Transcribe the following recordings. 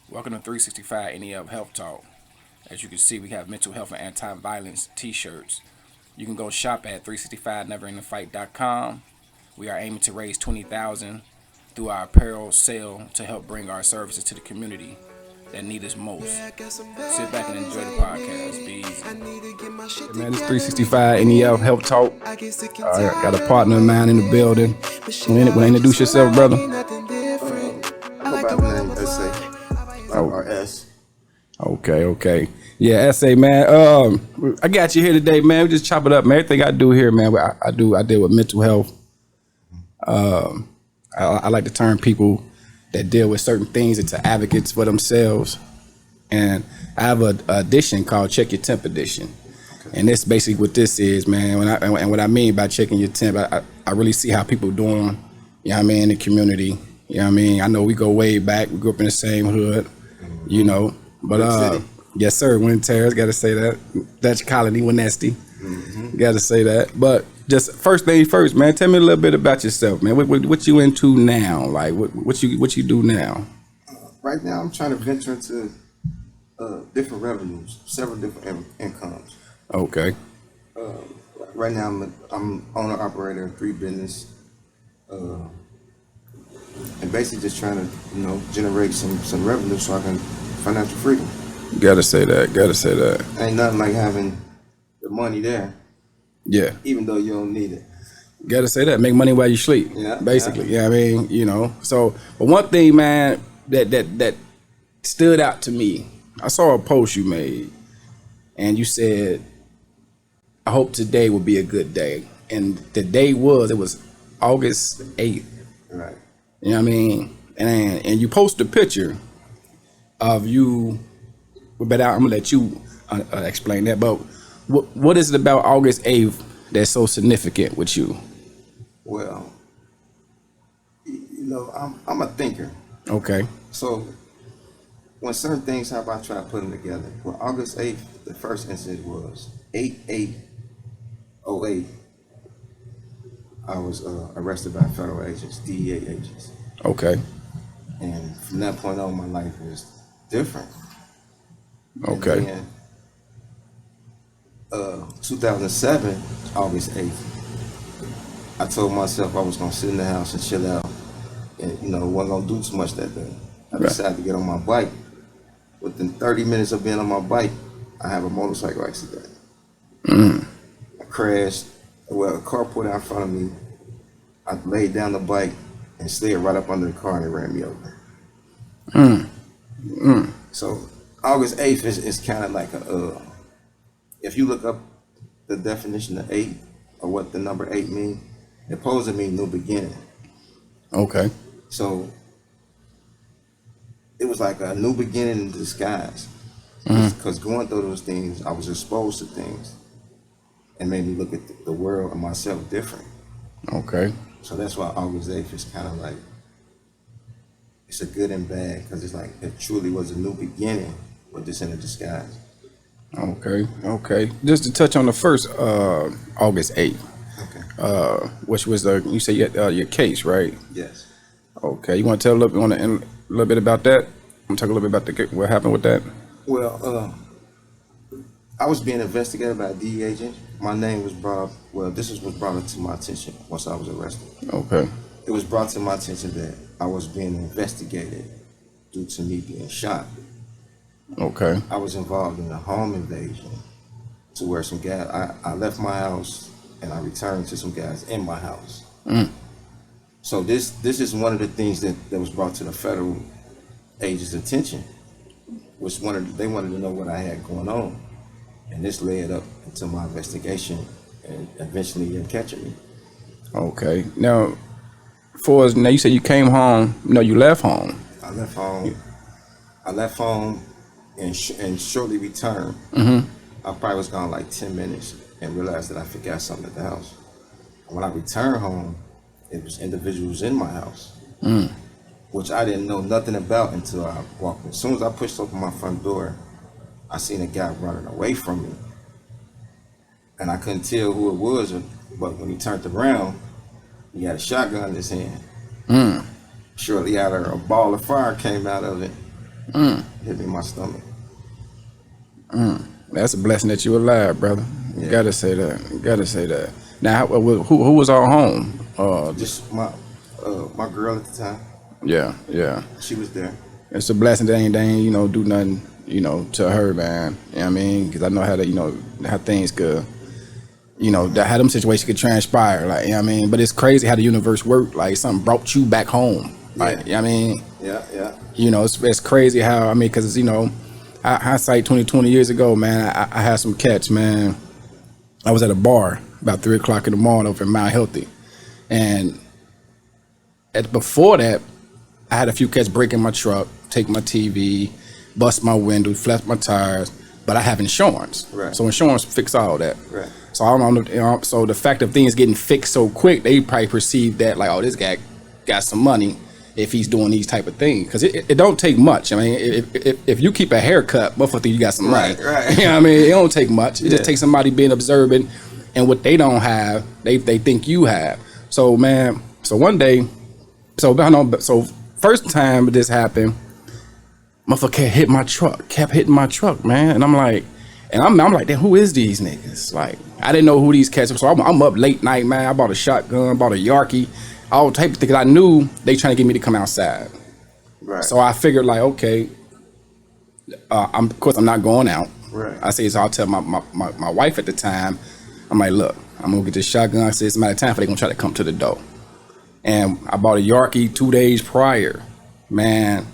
Welcome to 365 N.E.F Health Talk. As you can see, we have mental health and anti-violence t-shirts. You can go shop at 365neverendingfight.com. We are aiming to raise 20,000 through our apparel sale to help bring our services to the community that need us most. Sit back and enjoy the podcast. Be easy. Hey man, this 365 NEF Health Talk. I got a partner of mine in the building. Want to introduce yourself, brother? Go by the name S.A. or S. Okay. Yeah, S.A. man. I got you here today, man. We just chop it up, man. Everything I do here, man, I deal with mental health. I like to turn people that deal with certain things into advocates for themselves. And I have a edition called Check Your Temp Edition. Okay. And that's basically what this is, man. And what I mean by checking your temp, I really see how people doing, you know what I mean, in the community. You know what I mean? I know we go way back. We grew up in the same hood, you know. But yes, sir, Winter Terrace, got to say that. Dutch Colony, Winesty. Got to say that. But just first thing first, man, tell me a little bit about yourself, man. What you into now? Like, what you do now? Right now, I'm trying to venture into different revenues, several different incomes. Okay. Right now, I'm owner operator of 3 business, and basically just trying to generate some revenue so I can financial freedom. Gotta say that. Ain't nothing like having the money there. Yeah. Even though you don't need it. Gotta say that. Make money while you sleep. Yeah. Basically. Yeah. You know what I mean? You know. So, but one thing, man, that stood out to me. I saw a post you made, and you said, "I hope today will be a good day." And the day was August 8th. Right. You know what I mean? And you post a picture of you. But I'm gonna let you explain that. But what is it about August 8th that's so significant with you? Well, I'm a thinker. Okay. So when certain things happen, I try to put them together. Well, August 8th, the first incident was 8/8/08. I was arrested by federal agents, DEA agents. Okay. And from that point on, my life was different. Okay. And then, 2007, August 8th, I told myself I was going to sit in the house and chill out and, wasn't going to do too much that day. I decided to get on my bike. Within 30 minutes of being on my bike, I have a motorcycle accident. I crashed. Well, a car pulled out in front of me. I laid down the bike and slid right up under the car and it ran me over. So August 8th is kind of like if you look up the definition of 8 or what the number 8 means, it supposed to mean new beginning. Okay. So it was like a new beginning in disguise. Because going through those things, I was exposed to things and made me look at the world and myself different. Okay. So that's why August 8th is kind of like, it's a good and bad, because it's like it truly was a new beginning, but just in a disguise. Okay. Just to touch on the first August 8th, Okay. which was you said your case, right? Yes. Okay. You want to tell a little bit about that? I'm talk a little bit about what happened with that. Well, I was being investigated by a DE agent. My name was brought up. Well, this was brought up to my attention once I was arrested. Okay. It was brought to my attention that I was being investigated due to me being shot. Okay. I was involved in a home invasion to where some guys, I left my house and I returned to some guys in my house. So this is one of the things that was brought to the federal agents' attention. They wanted to know what I had going on. And this led up into my investigation and eventually catching me. Okay. Now, now you said you came home. No, you left home. I left home and shortly returned. I probably was gone like 10 minutes and realized that I forgot something at the house. When I returned home, it was individuals in my house, which I didn't know nothing about until I walked in. As soon as I pushed open my front door, I seen a guy running away from me. And I couldn't tell who it was, but when he turned around, he had a shotgun in his hand. Shortly after, a ball of fire came out of it, Hit me in my stomach. That's a blessing that you alive, brother. You Yeah. gotta say that. You gotta say that. Now, who was all home? Just my girl at the time. Yeah. She was there. It's a blessing that they ain't do nothing, to her, man. You know what I mean? Because I know how how things could, how them situations could transpire. Like, you know what I mean? But it's crazy how the universe worked. Like, something brought you back home. Like, you know what I mean? Yeah. It's crazy how, because, hindsight 20 years ago, man, I had some cats, man. I was at a bar about 3 o'clock in the morning over in Mount Healthy. And before that, I had a few cats break in my truck, take my TV, bust my window, flat my tires, but I have insurance. Right. So insurance fix all that. Right. So I don't know, so the fact of things getting fixed so quick, they probably perceive that like, oh, this guy got some money if he's doing these type of things. Because it don't take much. I mean, if you keep a haircut, motherfucker, you got some money. Right. You know what I mean? It don't take much. It just takes somebody being observant, and what they don't have, they think you have. So, man, so one day, so first time this happened, motherfucker kept hitting my truck, man. And I'm like, I'm like, damn, who is these niggas? Like, I didn't know who these cats were. So I'm up late night, man. I bought a shotgun, bought a Yarkie, all type of things. I knew they trying to get me to come outside. Right. So I figured like, okay, of course I'm not going out. Right. I say, so I'll tell my wife at the time, I'm like, look, I'm gonna get this shotgun. I said, it's a matter of time for they gonna try to come to the door. And I bought a Yarkie 2 days prior. Man,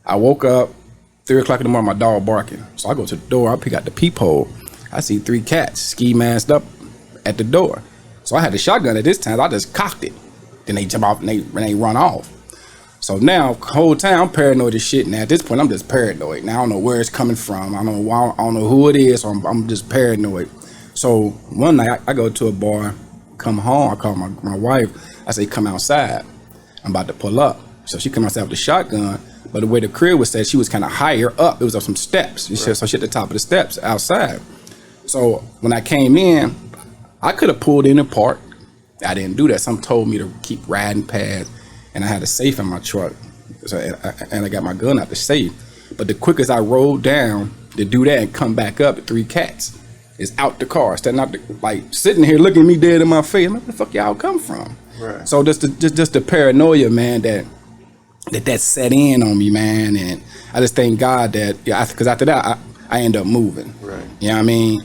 I woke up 3 o'clock in the morning, my dog barking. So I go to the door, I pick out the peephole. I see 3 cats ski masked up at the door. So I had the shotgun at this time, I just cocked it. Then they jump off and they run off. So now, whole time, I'm paranoid as shit. Now at this point, I'm just paranoid. Now I don't know where it's coming from. I don't know who it is, so I'm just paranoid. So one night, I go to a bar, come home, I call my wife. I say, come outside. I'm about to pull up. So she come outside with the shotgun. But the way the crib was set, she was kind of higher up. It was on some steps. So she at the top of the steps outside. So when I came in, I could have pulled in and parked. I didn't do that. Some told me to keep riding past. And I had a safe in my truck. So, and I got my gun out the safe. But the quickest I rolled down to do that and come back up, the 3 cats is out the car, standing out like sitting here looking at me dead in my face. I'm like, where the fuck y'all come from? Right. So just the paranoia, man, that set in on me, man. And I just thank God that, because after that, I end up moving. Right. You know what I mean?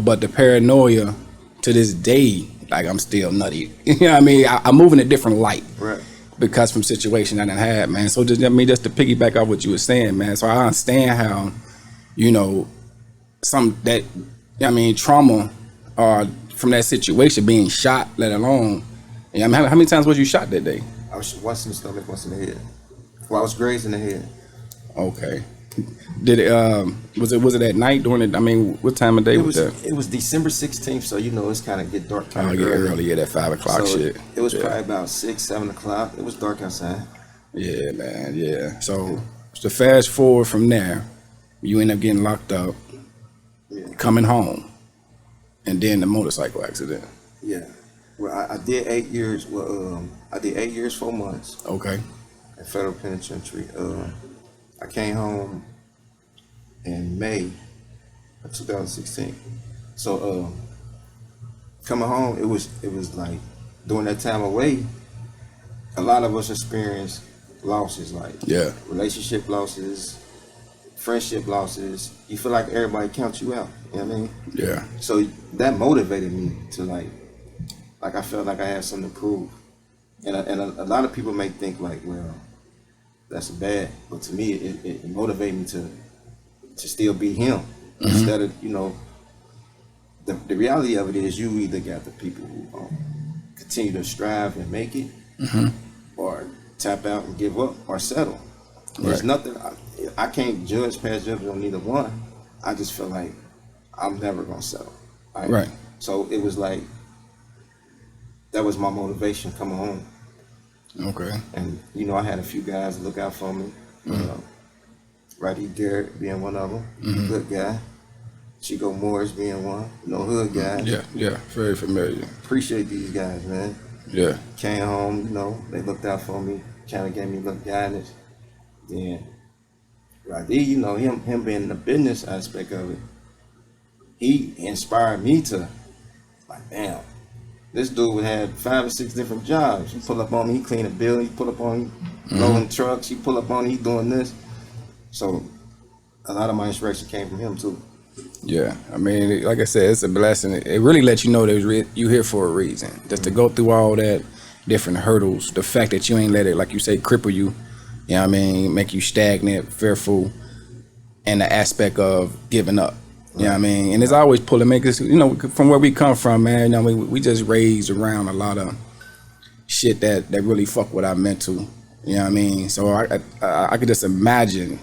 But the paranoia to this day, like I'm still nutty. You know what I mean? I move in a different light. Right. Because from situation I done had, man. So just to piggyback off what you were saying, man. So I understand how, trauma from that situation, being shot, let alone. How many times was you shot that day? I was once in the stomach, once in the head. Well, I was grazed in the head. Okay. Did it? Was it at night during it? What time of day was that? It was December 16th, so it's kind of get dark. Early, that 5 o'clock so shit. It was probably about 6, 7 o'clock. It was dark outside. Yeah, man. Yeah. So fast forward from there, you end up getting locked up, coming home, and then the motorcycle accident. Yeah. Well, I did 8 years. Well, I did 8 years, 4 months. Okay. At federal penitentiary. I came home in May of 2016. So coming home, it was like during that time away, a lot of us experienced losses, like relationship losses, friendship losses. You feel like everybody counts you out. You know what I mean? Yeah. So that motivated me to like I felt like I had something to prove. And a lot of people may think like, well, that's bad, but to me, it motivated me to still be him. Instead of, the reality of it is you either got the people who continue to strive and make it, or tap out and give up, or settle. There's nothing, I can't pass judgment on neither one. I just feel like I'm never gonna settle. Right. So it was like, that was my motivation coming home. Okay. And I had a few guys look out for me. Roddy Garrett being one of them, good guy. Chico Morris being one, hood guy. Yeah, very familiar. Appreciate these guys, man. Yeah. Came home, they looked out for me, kind of gave me a little guidance. Then Like, you know, him being in the business aspect of it, he inspired me to, like, damn, this dude had 5 or 6 different jobs. He pull up on me, he clean a building, he pull up on me, loading trucks, he pull up on me, he doing this. So a lot of my inspiration came from him too. Yeah, I mean, like I said, it's a blessing. It really lets you know that you here for a reason. Just to go through all that different hurdles, the fact that you ain't let it, like you say, cripple you. You know what I mean? Make you stagnant, fearful, and the aspect of giving up. You know what I mean? And it's always pulling, make us, you know, from where we come from, man. You know, we just raised around a lot of shit that really fuck with our mental. You know what I mean? So I could just imagine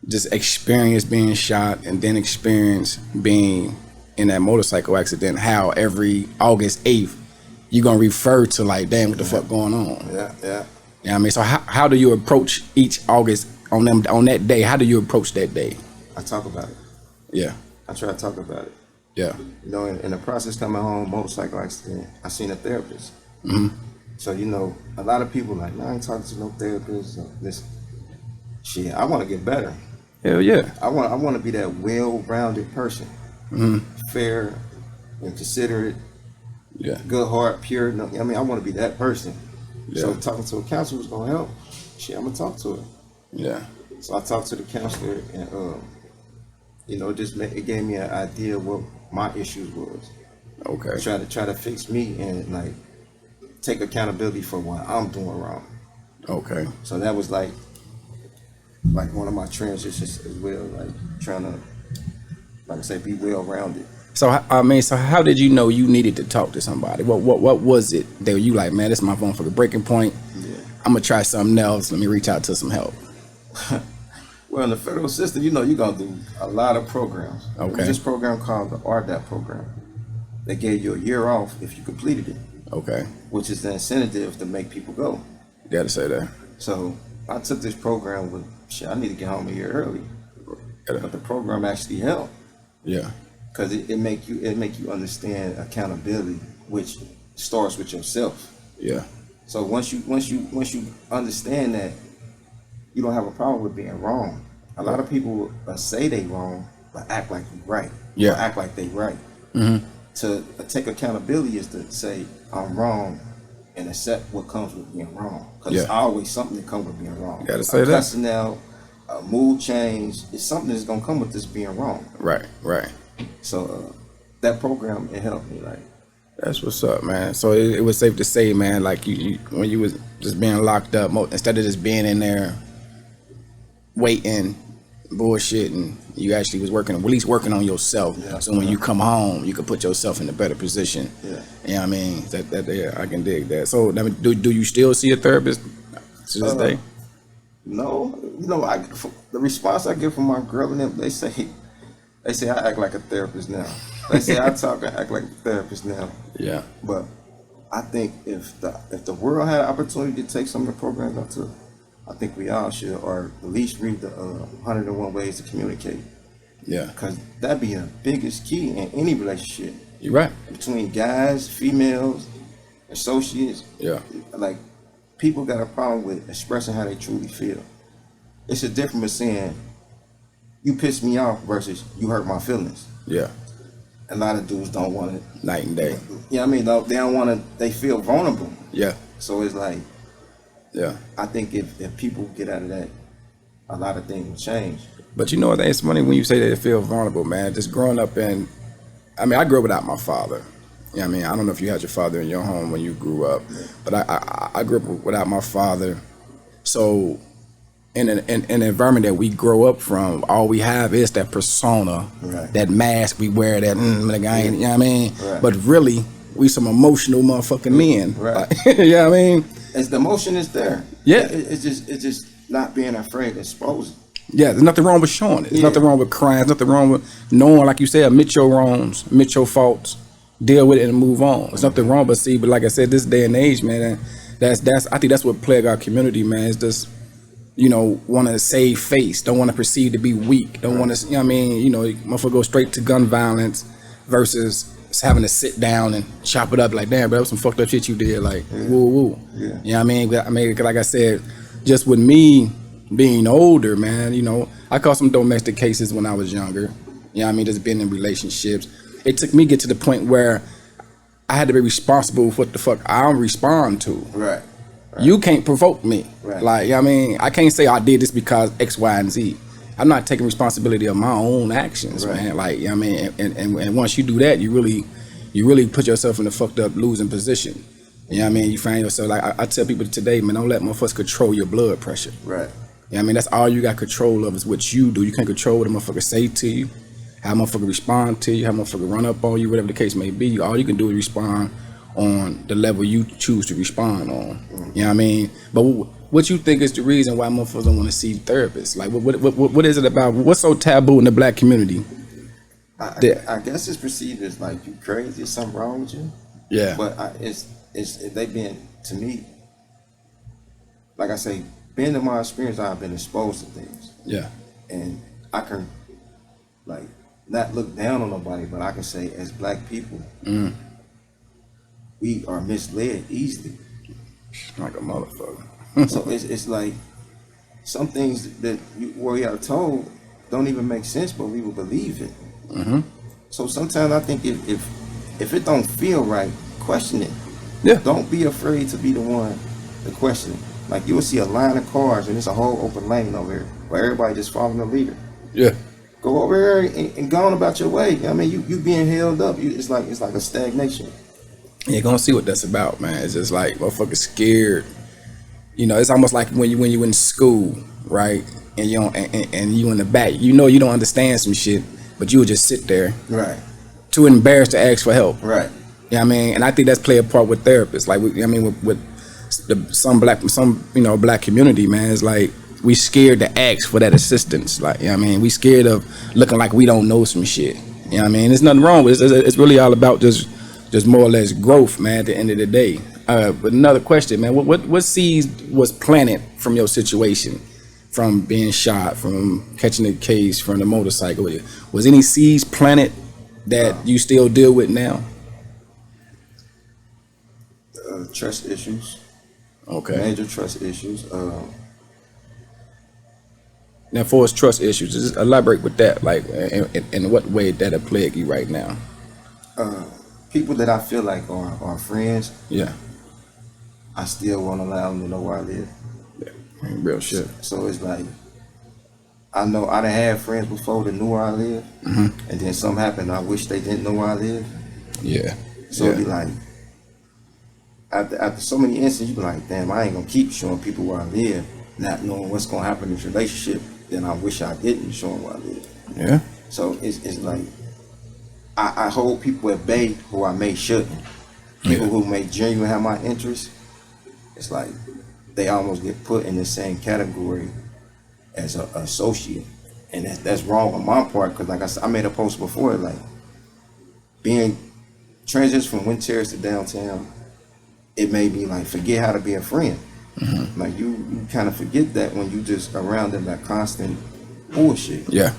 just experience being shot and then experience being in that motorcycle accident, how every August 8th you're gonna refer to like, damn, what the fuck going on? Yeah. You know what I mean? So how do you approach each August on that day? How do you approach that day? I talk about it. Yeah. I try to talk about it. Yeah. You know, in the process coming home, motorcycle accident, I seen a therapist. So, you know, a lot of people like, nah, I ain't talking to no therapist. Listen, shit, I want to get better. Hell yeah. I want to be that well-rounded person, fair and considerate, good heart, pure. No, I mean, I want to be that person. Yeah. So talking to a counselor was gonna help. Shit, I'm gonna talk to her. Yeah. So I talked to the counselor, and you know, it gave me an idea of what my issues was. Okay. Try to fix me and like take accountability for what I'm doing wrong. Okay. So that was like one of my transitions as well, like trying to, like I say, be well-rounded. So I mean, so how did you know you needed to talk to somebody? What was it that you like, man, this is my phone for the breaking point. Yeah. I'm gonna try something else. Let me reach out to some help. Well, in the federal system, you know, you're gonna do a lot of programs. Okay. There was this program called the RDAP program. They gave you a year off if you completed it. Okay. Which is the incentive to make people go. You gotta say that. So I took this program with, shit, I need to get home a year early. But the program actually helped. Yeah. Because it make you understand accountability, which starts with yourself. Yeah. So once you understand that, you don't have a problem with being wrong. A lot of people say they wrong, but act like you right. Yeah. Or act like they right. To take accountability is to say I'm wrong and accept what comes with being wrong. Because there's always something that comes with being wrong. You gotta say that. Cussing out, a mood change, it's something that's gonna come with this being wrong. Right. So that program, it helped me. Like, that's what's up, man. So it was safe to say, man, like you when you was just being locked up, instead of just being in there waiting, bullshitting, you actually was working, at least working on yourself. Yeah. So when you come home, you can put yourself in a better position. Yeah. You know what I mean? That I can dig that. So do you still see a therapist to this day? No. You know, the response I get from my girl and them, they say I act like a therapist now. They say I talk and act like a therapist now. Yeah. But I think if the world had an opportunity to take some of the programs I took, I think we all should, or at least read the 101 Ways to Communicate. Yeah. Because that'd be the biggest key in any relationship. You're right. Between guys, females, associates. Yeah. Like, people got a problem with expressing how they truly feel. It's a difference with saying, you pissed me off versus you hurt my feelings. Yeah. A lot of dudes don't want it. Night and day. You know what I mean? They don't want to, they feel vulnerable. Yeah. So it's like, yeah, I think if people get out of that, a lot of things will change. But you know what? It's funny when you say they feel vulnerable, man. Just growing up I grew up without my father. You know what I mean? I don't know if you had your father in your home when you grew up, but I grew up without my father. So in an environment that we grow up from, all we have is that persona, right, that mask we wear, that guy, you know what I mean? Right. But really, we some emotional motherfucking men. Right. Like, you know what I mean? As the emotion is there. Yeah. It's just not being afraid to expose it. Yeah, there's nothing wrong with showing it. There's nothing wrong with crying. There's nothing wrong with knowing, like you said, admit your wrongs, admit your faults, deal with it and move on. There's nothing wrong, but like I said, this day and age, man, that's I think that's what plague our community, man. Is just, want to save face, don't want to perceive to be weak, don't want to, you know what I mean? Motherfucker go straight to gun violence versus having to sit down and chop it up like, damn, bro, that was some fucked up shit you did, like, woo. Yeah. You know what I mean? Like I said, just with me, being older, man, I caught some domestic cases when I was younger. You know what I mean? Just being in relationships. It took me to get to the point where I had to be responsible for what the fuck I respond to. Right. You can't provoke me. Right. Like, you know what I mean? I can't say I did this because X, Y, and Z. I'm not taking responsibility of my own actions, Right. man. Like, you know what I mean? And once you do that, you really put yourself in a fucked up losing position. You know what I mean? You find yourself, like I tell people today, man, don't let motherfuckers control your blood pressure. Right. You know what I mean? That's all you got control of is what you do. You can't control what a motherfucker say to you, how a motherfucker respond to you, how a motherfucker run up on you, whatever the case may be. All you can do is respond on the level you choose to respond on. You know what I mean? But what you think is the reason why motherfuckers don't want to see therapists? Like, what is it about? What's so taboo in the black community? I guess it's perceived as like you crazy, there's something wrong with you. Yeah. But they been, to me, like I say, being in my experience, I've been exposed to things. Yeah. And I can, like, not look down on nobody, but I can say as black people, we are misled easily. Like a motherfucker. So it's like some things that we are told don't even make sense, but we will believe it. Mm-hmm. So sometimes I think if it don't feel right, question it. Yeah. Don't be afraid to be the one to question it. Like you will see a line of cars and it's a whole open lane over here where everybody just following the leader. Yeah. Go over here and go on about your way. I mean, you being held up. It's like a stagnation. You're gonna see what that's about, man. It's just like motherfuckers scared. It's almost like when you in school, right? And and you in the back. You don't understand some shit, but you would just sit there. Right. Too embarrassed to ask for help. Right. You know what I mean? And I think that's play a part with therapists. Like, with some black community, man, it's like we scared to ask for that assistance. Like, you know what I mean? We scared of looking like we don't know some shit. You know what I mean? There's nothing wrong with it. It's really all about just more or less growth, man, at the end of the day. But another question, man, what seeds was planted from your situation? From being shot, from catching a case, from the motorcycle? Was any seeds planted that you still deal with now? Trust issues. Okay. Major trust issues. Now, for us trust issues, just elaborate with that. Like, in what way that'll plague you right now? People that I feel like are friends. Yeah. I still won't allow them to know where I live. Yeah. Real shit. So it's like, I know I done had friends before that knew where I live, and then something happened. I wish they didn't know where I live. Yeah. So it'd be like, after so many instances, you be like, damn, I ain't gonna keep showing people where I live, not knowing what's gonna happen in this relationship. Then I wish I didn't show them where I live. Yeah. So it's like, I hold people at bay who I may shouldn't. People who may genuinely have my interests, it's like they almost get put in the same category as an associate, and that's wrong on my part, because like I said, I made a post before, like being transition from Wind Terrace to downtown, it made me like forget how to be a friend. Like you kind of forget that when you just around in that constant bullshit. Yeah.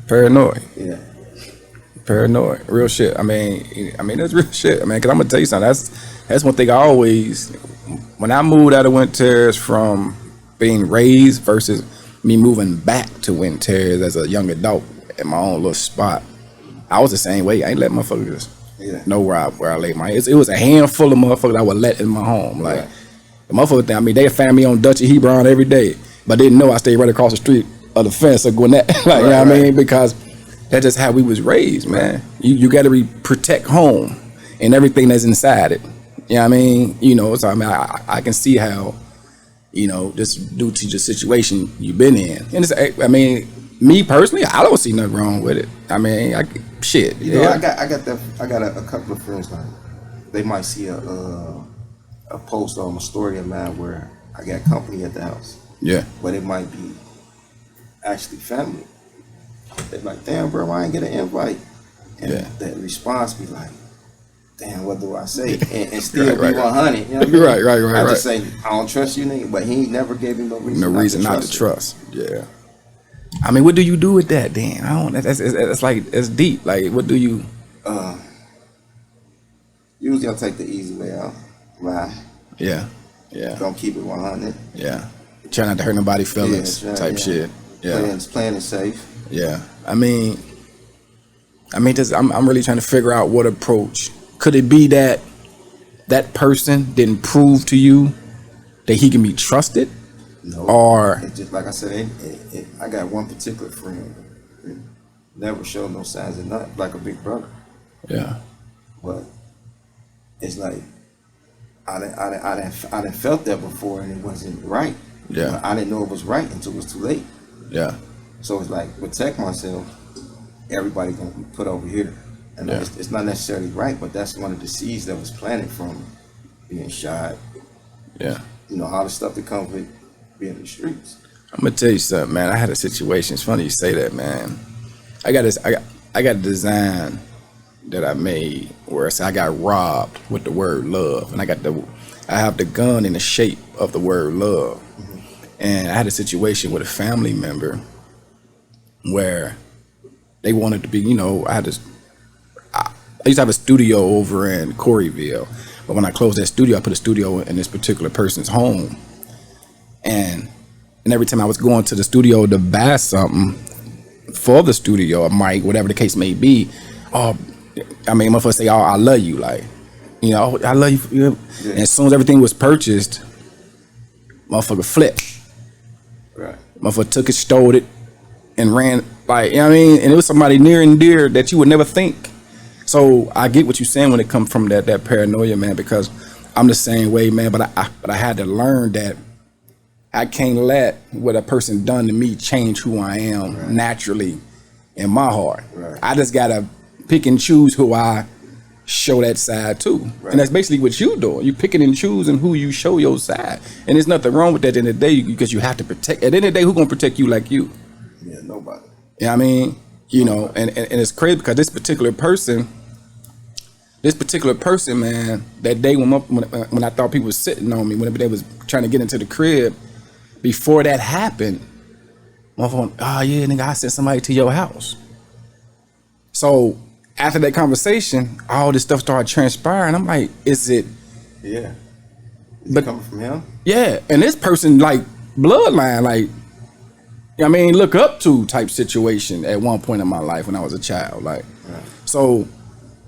Paranoid. Yeah. Paranoid. Real shit. I mean that's real shit. I mean, cause I'm gonna tell you something. That's one thing I always, when I moved out of Wind Terrace from being raised versus me moving back to Wind Terrace as a young adult in my own little spot, I was the same way. I ain't let motherfuckers know where I laid my head. It was a handful of motherfuckers I would let in my home. Like the motherfucker thing, I mean, they found me on Dutch and Hebron every day, but didn't know I stayed right across the street of the fence of Gwinnett. Like, you know what I mean? Because that's just how we was raised, man. You got to protect home and everything that's inside it. You know what I mean? So I mean, I can see how, just due to the situation you've been in. And I mean, me personally, I don't see nothing wrong with it. I mean, I got a couple of friends, like they might see a post on a story of mine where I got company at the house. Yeah. But it might be actually family. They're like, damn, bro, I ain't get an invite. And that response be like, damn, what do I say? And still be 100. You know what I mean? Right. I just say, I don't trust you, nigga, but he ain't never gave me no reason not to trust. Yeah. I mean, what do you do with that, Dan? I don't. That's like, it's deep. Like, what do you? Usually I'll take the easy way out. Lie. Yeah. Don't keep it 100. Yeah. Try not to hurt nobody's feelings, type shit. Yeah, playing it safe. Yeah. I mean, I'm really trying to figure out what approach. Could it be that that person didn't prove to you that he can be trusted? No. Or it just like I said, I got one particular friend that never showed no signs of nothing, like a big brother. Yeah. But it's like I didn't felt that before, and it wasn't right. Yeah. But I didn't know it was right until it was too late. Yeah. So it's like protect myself. Everybody gonna be put over here, and it's not necessarily right, but that's one of the seeds that was planted from being shot. Yeah. You know, all the stuff that comes with being in the streets. I'm gonna tell you something, man. I had a situation. It's funny you say that, man. I got a design that I made where I got robbed with the word love, and I have the gun in the shape of the word love. Mm-hmm. And I had a situation with a family member where they wanted to be, you know, I used to have a studio over in Coreyville, but when I closed that studio, I put a studio in this particular person's home. And every time I was going to the studio to buy something for the studio, a mic, whatever the case may be, motherfuckers say, "Oh, I love you," like, you know, I love you. Yeah. And as soon as everything was purchased, motherfucker flipped. Right. Motherfucker took it, stole it, and ran, like, you know what I mean? And it was somebody near and dear that you would never think. So I get what you're saying when it comes from that paranoia, man, because I'm the same way, man, but I had to learn that I can't let what a person done to me change who I am naturally in my heart. Right. I just gotta pick and choose who I show that side to. Right. And that's basically what you doing. You picking and choosing who you show your side. And there's nothing wrong with that at the end of the day, because you have to protect. At the end of the day, who gonna protect you like you? Yeah, nobody. You know what I mean? You know, and it's crazy because this particular person, man, that day when I thought people was sitting on me, whenever they was trying to get into the crib, before that happened, my phone, oh yeah, nigga, I sent somebody to your house. So after that conversation, all this stuff started transpiring. I'm like, is it? Yeah. Is it coming from him? Yeah, and this person, like, bloodline, like, I mean, look up to type situation at one point in my life when I was a child, like, right. So,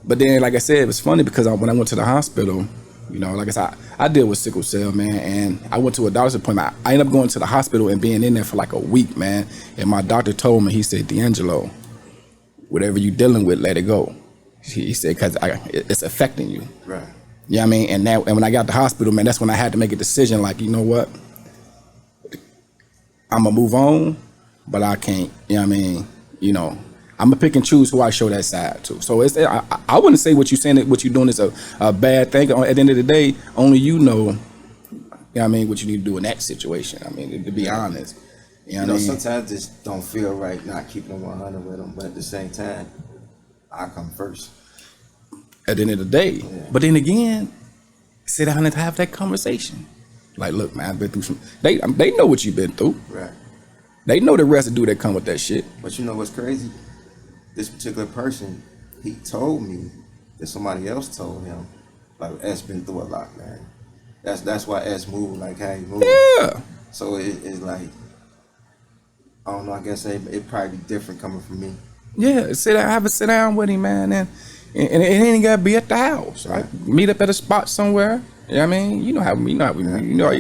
but then, like I said, it was funny because when I went to the hospital, you know, like I said, I deal with sickle cell, man, and I went to a doctor's appointment. I ended up going to the hospital and being in there for like a week, man, and my doctor told me, he said, D'Angelo, whatever you dealing with, let it go. He said, because it's affecting you. Right. You know what I mean? And when I got to the hospital, man, that's when I had to make a decision, like, you know what? I'm going to move on, but I can't, you know what I mean? You know, I'm going to pick and choose who I show that side to. So I wouldn't say what you're saying, that what you're doing is a bad thing. At the end of the day, only you know what I mean, what you need to do in that situation. I mean, to be honest. You know, sometimes it just don't feel right not keeping them 100 with them, but at the same time, I come first. At the end of the day. Yeah. But then again, sit down and have that conversation. Like, look, man, I've been through some. They know what you've been through. Right. They know the residue that come with that shit. But you know what's crazy? This particular person, he told me that somebody else told him, like, S been through a lot, man. That's why S moved like how he moved. Yeah. So it's like, I don't know, I guess it probably be different coming from me. Yeah, have a sit down with him, man, and it ain't gotta be at the house. Right? Meet up at a spot somewhere. You know what I mean? You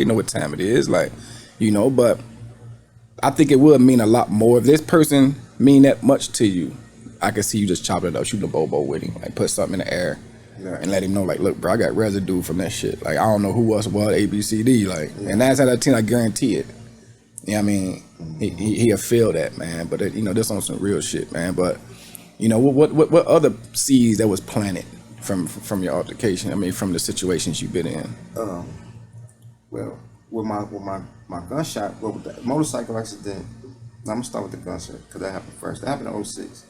know what time it is, like, you know, but I think it would mean a lot more if this person mean that much to you. I can see you just chopping it up, shooting a bobo with him, like put something in the air, and let him know, like, look, bro, I got residue from that shit. Like, I don't know who else was A, B, C, D, like, and 9 out of 10, I guarantee it. You know what I mean? He'll feel that, man. But you know, this on some real shit, man. But you know, what other seeds that was planted from your altercation? I mean, from the situations you've been in. Well, with my gunshot, with the motorcycle accident. I'm gonna start with the gunshot because that happened first. That happened in 06.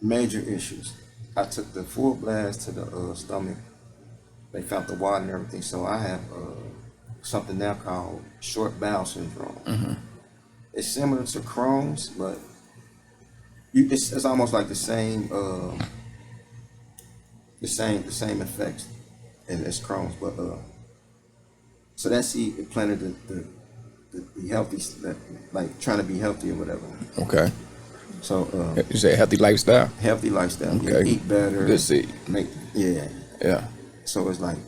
Major issues. I took the full blast to the stomach. They found the water and everything. So I have something now called short bowel syndrome. Mm-hmm. It's similar to Crohn's, but it's almost like the same effects as Crohn's. But so that seed planted the be healthy, like trying to be healthy or whatever. Okay. So You say healthy lifestyle. healthy lifestyle. Okay. Eat better. Let's see. Yeah. Yeah. So it's like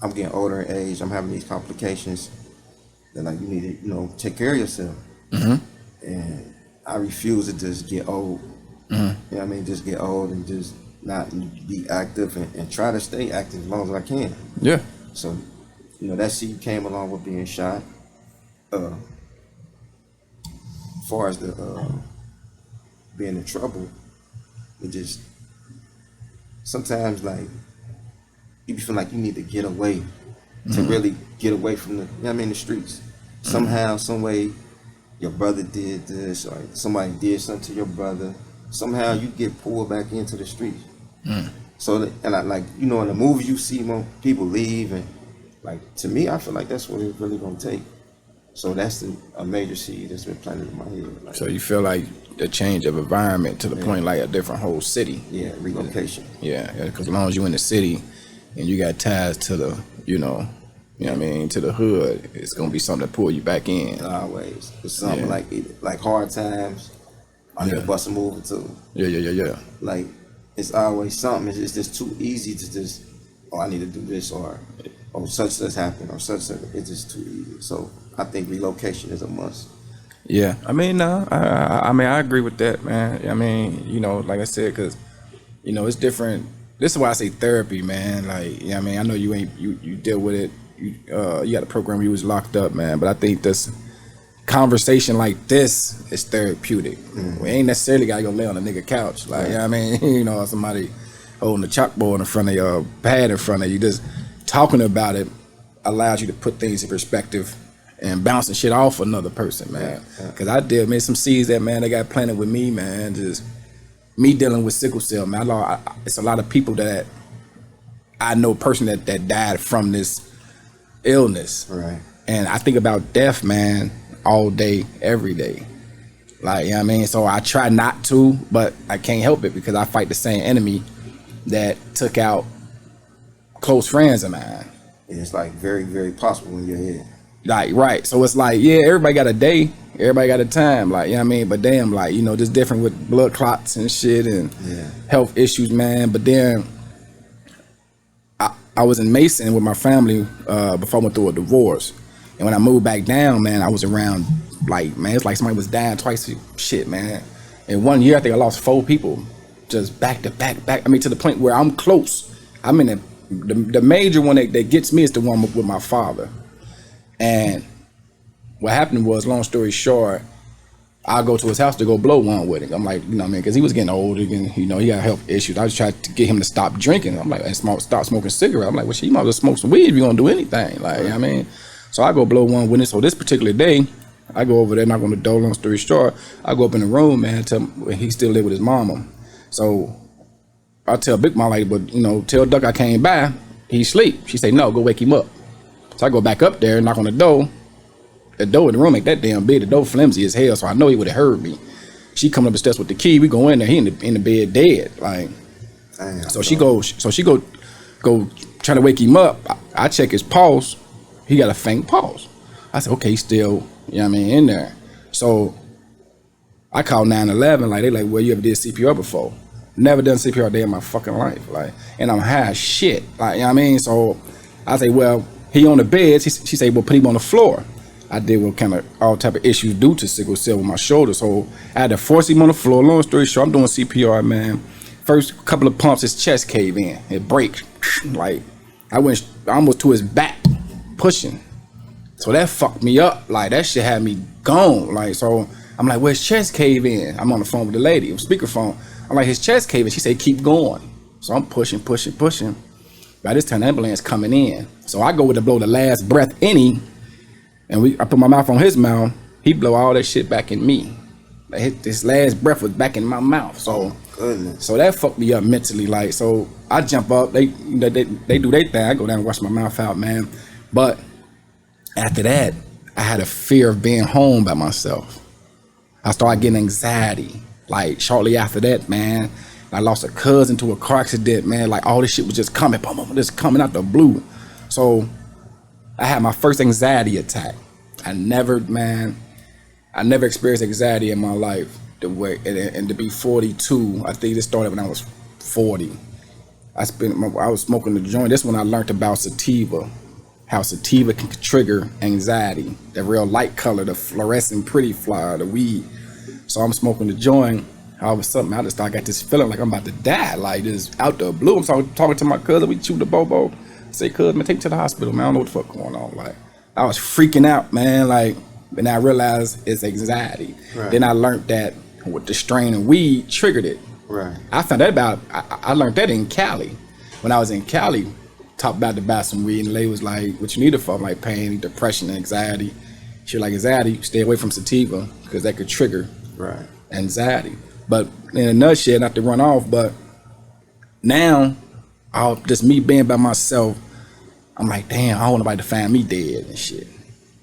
I'm getting older in age. I'm having these complications. That like you need to, take care of yourself. And I refuse to just get old. You know what I mean? Just get old and just not be active and try to stay active as long as I can. Yeah. So, that seed came along with being shot. As far as the being in trouble, it just sometimes like you feel like you need to get away to really get away from the streets. Somehow, some way, your brother did this or somebody did something to your brother. Somehow you get pulled back into the streets. So, in the movies you see when people leave, and like to me, I feel like that's what it's really gonna take. So that's a major seed that's been planted in my head. Like, So you feel like the change of environment to the point like a different whole city. yeah, relocation. Yeah, because as long as you're in the city and you got ties to the, what I mean, to the hood, it's gonna be something to pull you back in. Always, it's something like hard times. I need to bust a move or two. Yeah. Like it's always something. It's just too easy to just, I need to do this or such has happened or such. It's just too easy. So I think relocation is a must. Yeah, I mean, no, I agree with that, man. I mean, like I said, because, it's different. This is why I say therapy, man. Like, I mean, I know you deal with it. You got a program where you was locked up, man. But I think this conversation like this is therapeutic. We ain't necessarily got to go lay on a nigga couch. Like, I mean, somebody holding a chalkboard in front of you, or a pad in front of you, just talking about it allows you to put things in perspective and bouncing shit off another person, man. Because I did, man, some seeds that, man, they got planted with me, man. Just me dealing with sickle cell, man. It's a lot of people that I know personally that died from this illness. Right. And I think about death, man, all day, every day. Like, you know what I mean? So I try not to, but I can't help it because I fight the same enemy that took out close friends of mine. And it's like very, very possible in your head. Like, right. So it's like, yeah, everybody got a day. Everybody got a time. Like, you know what I mean? But damn, like, just different with blood clots and shit and health issues, man. But then I was in Mason with my family before I went through a divorce. And when I moved back down, man, I was around, like, man, it's like somebody was dying twice. Shit, man. In 1 year, I think I lost 4 people just back to back. I mean, to the point where I'm close. I'm in the major one that gets me is the one with my father. And what happened was, long story short, I go to his house to go blow one with him. I'm like, because he was getting older, and he got health issues. I just tried to get him to stop drinking. I'm like, and stop smoking cigarettes. I'm like, well, shit, you might as well smoke some weed if you're gonna do anything. Like, you know what I mean? So I go blow one with him. So this particular day, I go over there, knock on the door, long story short, I go up in the room, man, tell him he still live with his mama. So I tell Big Mom, like, but tell Duck I came by, he sleep. She say, no, go wake him up. So I go back up there, knock on the door. The door in the room ain't that damn big. The door flimsy as hell, so I know he would have heard me. She coming up the steps with the key. We go in there. He in the bed dead. Like, so she go try to wake him up. I check his pulse. He got a faint pulse. I said, okay, he's still, in there. So I called 911. Like, they like, well, you ever did CPR before? Never done CPR a day in my fucking life. Like, and I'm high as shit. Like, So I say, well, he on the bed. She say, well, put him on the floor. I did what kind of all type of issues due to sickle cell with my shoulder. So I had to force him on the floor. Long story short, I'm doing CPR, man. First couple of pumps, his chest caved in. It break. Like, I went almost to his back, pushing. So that fucked me up. Like, that shit had me gone. Like, so I'm like, where's chest cave in? I'm on the phone with the lady, on speakerphone. I'm like, his chest cave in. She said, keep going. So I'm pushing. By this time, the ambulance coming in. So I go to blow the last breath in him. And I put my mouth on his mouth. He blow all that shit back in me. Like, this last breath was back in my mouth. So, so that fucked me up mentally. Like, so I jump up. They do their thing. I go down and wash my mouth out, man. But after that, I had a fear of being home by myself. I started getting anxiety. Like, shortly after that, man, I lost a cousin to a car accident, man. Like, all this shit was just coming, boom, boom, just coming out the blue. So I had my first anxiety attack. I I never experienced anxiety in my life the way, and to be 42, I think this started when I was 40. I was smoking the joint. This when I learned about sativa, how sativa can trigger anxiety. The real light color, the fluorescent pretty flower, the weed. So I'm smoking the joint. All of a sudden, I got this feeling like I'm about to die, like this out the blue. I'm talking to my cousin. We chewed the bobo. I say, "Cuz, man, take me to the hospital, man. I don't know what the fuck going on." Like, I was freaking out, man. Like, and I realized it's anxiety. Right. Then I learned that with the strain of weed triggered it. Right. I found that I learned that in Cali. When I was in Cali, talked about to buy some weed, and the lady was like, "What you need it for?" I'm like, pain, depression, anxiety. She was like, anxiety, stay away from sativa because that could trigger anxiety. But in a nutshell, not to run off, but now, just me being by myself, I'm like, damn, I don't want nobody to find me dead and shit.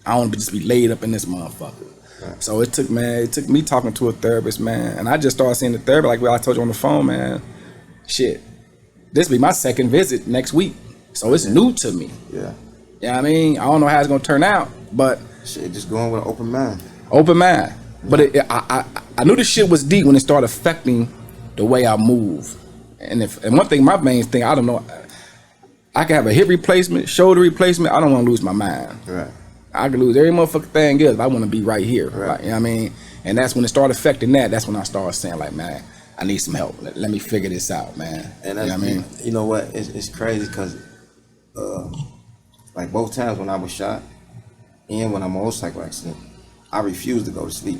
I don't want to just be laid up in this motherfucker. Right. So it took me talking to a therapist, man, and I just started seeing the therapist, like I told you on the phone, man. Shit, this will be my second visit next week, so it's new to me. Yeah. You know what I mean? I don't know how it's gonna turn out, but shit, just going with an open mind. Open mind. But I knew this shit was deep when it started affecting the way I move. And one thing, my main thing, I don't know, I can have a hip replacement, shoulder replacement. I don't want to lose my mind. Right. I can lose every motherfucking thing else. I want to be right here. Right. Like, you know what I mean? And that's when it started affecting that. That's when I started saying, like, man, I need some help. Let me figure this out, man. And you know what I mean? You know what? It's crazy because, like both times when I was shot and when I'm on a motorcycle accident, I refused to go to sleep.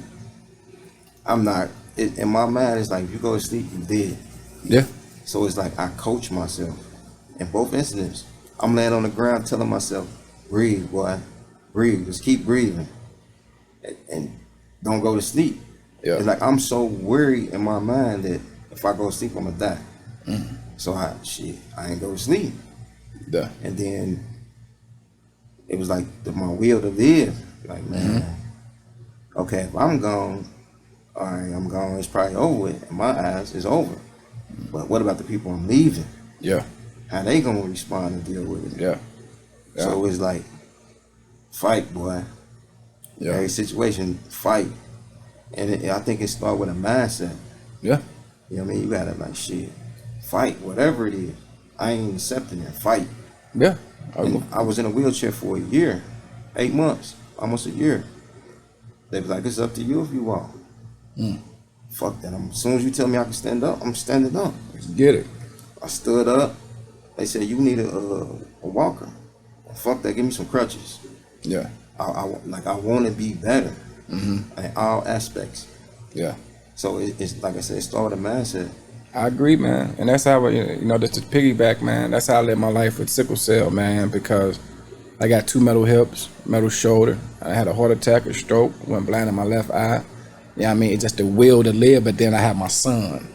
I'm not, in my mind, it's like, if you go to sleep, you're dead. Yeah. So it's like I coach myself. In both incidents, I'm laying on the ground telling myself, breathe, boy. Breathe. Just keep breathing. And don't go to sleep. Yeah. It's like I'm so worried in my mind that if I go to sleep, I'm going to die. Mm-hmm. So I ain't go to sleep. Yeah. And then it was like my will to live. Like, man, okay, if I'm gone, all right, I'm gone. It's probably over with. In my eyes, it's over. But what about the people I'm leaving? Yeah. How they gonna respond and deal with it? Yeah. So it's like, fight, boy. Yeah. Every situation, fight. And I think it starts with a mindset. Yeah. You know what I mean? You gotta like, shit, fight, whatever it is. I ain't accepting it. Fight. Yeah. I was in a wheelchair for a year, 8 months, almost a year. They was like, it's up to you if you walk. Fuck that. As soon as you tell me I can stand up, I'm standing up. Let's get it. I stood up. They said, you need a walker. Fuck that. Give me some crutches. Yeah. I want to be better in all aspects. Yeah. So it's like I said, it started a mindset. I agree, man. And that's how, just to piggyback, man, that's how I live my life with sickle cell, man, because I got 2 metal hips, metal shoulder. I had a heart attack, a stroke, went blind in my left eye. You know what I mean? It's just the will to live, but then I have my son.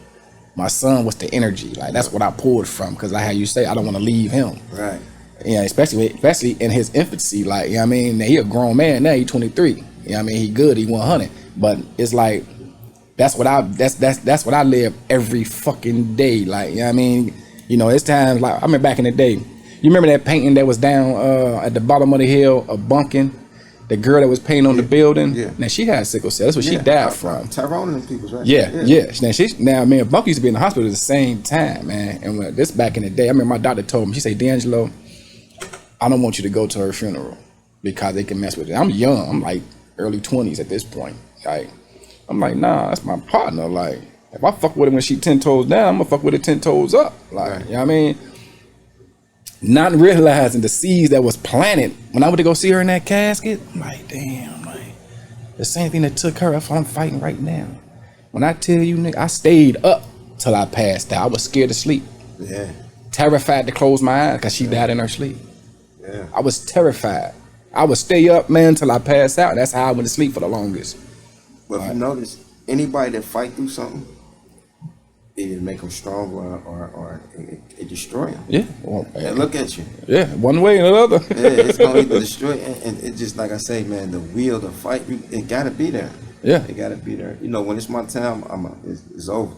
My son was the energy. Like, that's what I pulled from, because like how you say, I don't want to leave him. Right. Yeah, especially in his infancy. Like, you know what I mean? He a grown man now, he 23. You know what I mean? He good, he 100. But it's like, that's what I live every fucking day. Like, you know what I mean? It's times like, I remember back in the day, you remember that painting that was down at the bottom of the hill of Bunkin? The girl that was painting on the building, now she had sickle cell. That's what she died from. Tyrone and people's right. Yeah. Now, man, Bunky used to be in the hospital at the same time, man. And when this back in the day, I remember my doctor told me, she said, D'Angelo, I don't want you to go to her funeral because they can mess with it. I'm young. I'm like early 20s at this point. Like, I'm like, nah, that's my partner. Like, if I fuck with her when she 10 toes down, I'm gonna fuck with her 10 toes up. Like, you know what I mean? Not realizing the seeds that was planted when I went to go see her in that casket. I'm like, damn, like the same thing that took her. That's what I'm fighting right now. When I tell you, nigga, I stayed up till I passed out. I was scared to sleep. Yeah. Terrified to close my eyes because she died in her sleep. Yeah. I was terrified. I would stay up, man, till I passed out. That's how I went to sleep for the longest. But if you notice, anybody that fight through something, it make them stronger or it destroy them. Yeah. Well, and look at you. Yeah, one way or another. Yeah, it's going to either destroy. And it just, like I say, man, the will to fight, it got to be there. Yeah. It got to be there. When it's my time, it's over.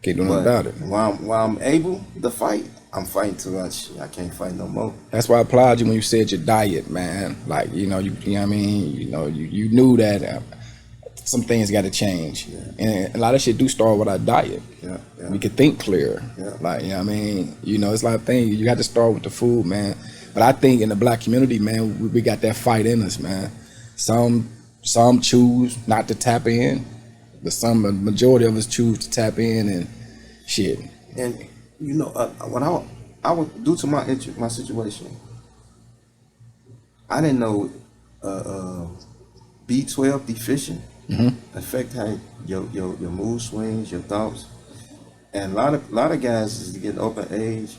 Can't do nothing But about it. while I'm able to fight, I'm fighting too much. I can't fight no more. That's why I applaud you when you said your diet, man. Like, you know what I mean? You knew that some things got to change. Yeah. And a lot of shit do start with our diet. Yeah. We can think clear. Yeah. Like, you know what I mean? It's a lot of things. You got to start with the food, man. But I think in the black community, man, we got that fight in us, man. Some choose not to tap in, but the majority of us choose to tap in and shit. And when I would, due to my situation, I didn't know B12 deficient affect how your mood swings, your thoughts, and a lot of guys as you get open age,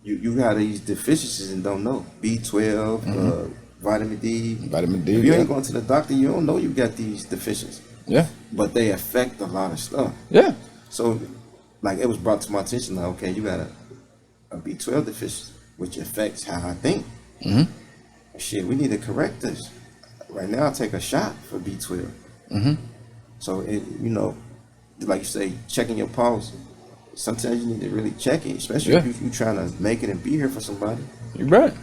you got these deficiencies and don't know B12, vitamin D. Vitamin D. If you ain't going to the doctor, you don't know you got these deficiencies. Yeah. But they affect a lot of stuff. Yeah. So, like, it was brought to my attention, like, okay, you got a B12 deficiency, which affects how I think. Shit, we need to correct this. Right now, I take a shot for B12. So, like you say, checking your pulse. Sometimes you need to really check it, especially if you're trying to make it and be here for somebody. You're right,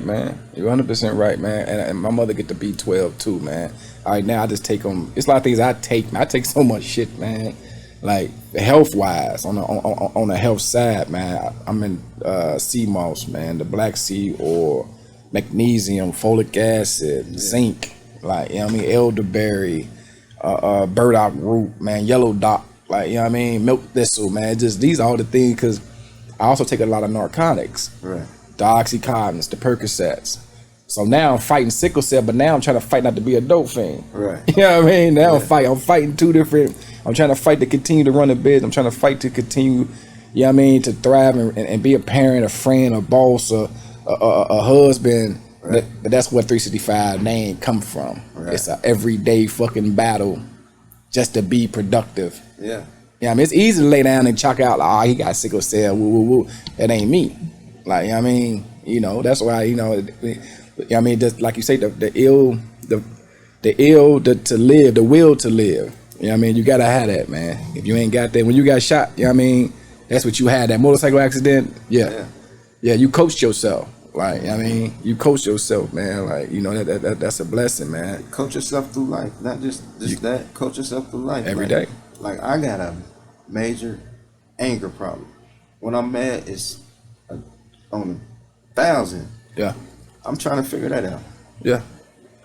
man. You're 100% right, man. And my mother get the B12 too, man. All right, now I just take them. It's a lot of things I take. Man. I take so much shit, man. Like health wise, on the health side, man. I'm in sea moss, man, the black sea or magnesium, folic acid, zinc, like, you know what I mean, elderberry, burdock root, man, yellow dock, like, you know what I mean, milk thistle, man. Just these are all the things, because I also take a lot of narcotics. Right. The Oxycontins, the Percocets. So now I'm fighting sickle cell, but now I'm trying to fight not to be a dope fiend. Right. You know what I mean? Now I'm fighting two different. I'm trying to fight to continue to run a business. I'm trying to fight to continue, you know what I mean, to thrive and be a parent, a friend, a boss, a husband. Right. But that's what 365 name come from. Right. It's an everyday fucking battle just to be productive. Yeah. Yeah, I mean, it's easy to lay down and chalk out, like, oh, he got sickle cell, woo, woo, woo. That ain't me. Like, you know what I mean? That's why, I mean, just like you say, the will to live. You know what I mean? You gotta have that, man. If you ain't got that, when you got shot, you know what I mean? That's what you had, that motorcycle accident. Yeah, you coached yourself. Like, you know what I mean? You coach yourself, man. Like, that's a blessing, man. Coach yourself through life, not just that. Coach yourself through life every day. Like, I got a major anger problem. When I'm mad, it's on 1,000. Yeah. I'm trying to figure that out. Yeah.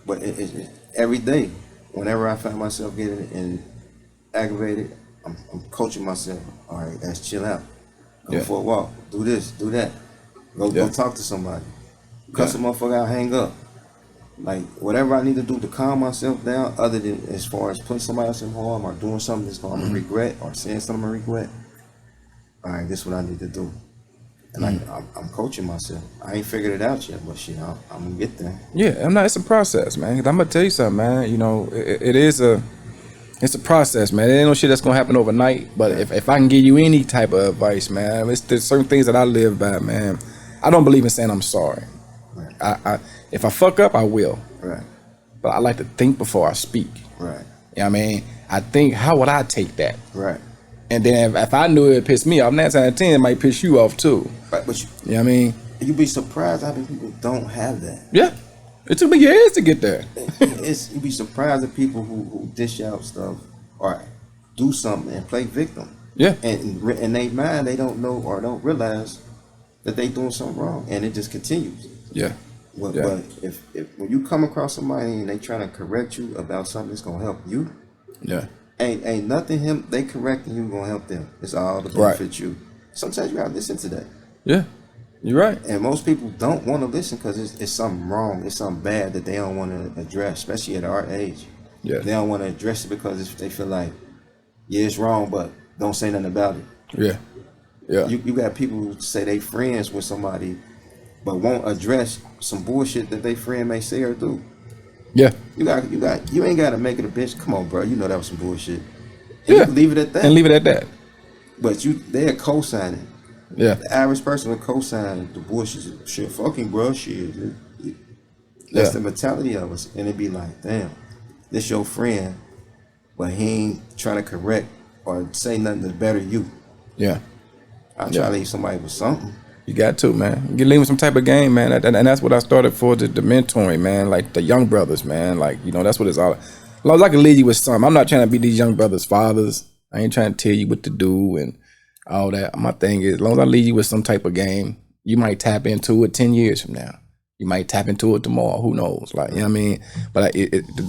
But it every day, whenever I find myself getting aggravated, I'm coaching myself. All right, let's chill out. Go for a walk. Do this, do that. Go talk to somebody. Cuss a motherfucker out, hang up. Like, whatever I need to do to calm myself down, other than as far as putting somebody else in harm or doing something that's going to regret or saying something I regret. All right, this is what I need to do. And I'm coaching myself. I ain't figured it out yet, but shit, I'm gonna get there. Yeah, it's a process, man. I'm gonna tell you something, man. It's a process, man. It ain't no shit that's gonna happen overnight. But if I can give you any type of advice, man, there's certain things that I live by, man. I don't believe in saying I'm sorry. Right. If I fuck up, I will. Right. But I like to think before I speak. Right. You know what I mean? I think, how would I take that? Right. And then if I knew it pissed me off, 9 times out of 10, it might piss you off too. Right, but you know what I mean? You'd be surprised how many people don't have that. Yeah. It took me years to get there. You'd be surprised at people who dish out stuff or do something and play victim. Yeah. And in their mind, they don't know or don't realize that they doing something wrong, and it just continues. Yeah. But if when you come across somebody and they trying to correct you about something that's gonna help you, ain't nothing they correcting you gonna help them. It's all to benefit you. Sometimes you gotta listen to that. Yeah, you're right. And most people don't want to listen because it's something wrong, it's something bad that they don't want to address, especially at our age. Yeah. They don't want to address it because they feel like, it's wrong, but don't say nothing about it. Yeah. Yeah. You got people who say they friends with somebody, but won't address some bullshit that they friend may say or do. Yeah. You ain't got to make it a bitch. Come on, bro. You know that was some bullshit. And you leave it at that. And leave it at that. But they're co-signing. Yeah. The average person would co-sign the bullshit. Shit, fucking bro, shit. That's the mentality of us. And it'd be like, damn, this your friend, but he ain't trying to correct or say nothing to better you. Yeah. I try to leave somebody with something. You got to, man. You leave with some type of game, man. And that's what I started for, the mentoring, man. Like the young brothers, man. Like, you know, that's what it's all. As long as I can leave you with something. I'm not trying to be these young brothers' fathers. I ain't trying to tell you what to do and all that. My thing is, as long as I leave you with some type of game, you might tap into it 10 years from now. You might tap into it tomorrow. Who knows? Like, you know what I mean? But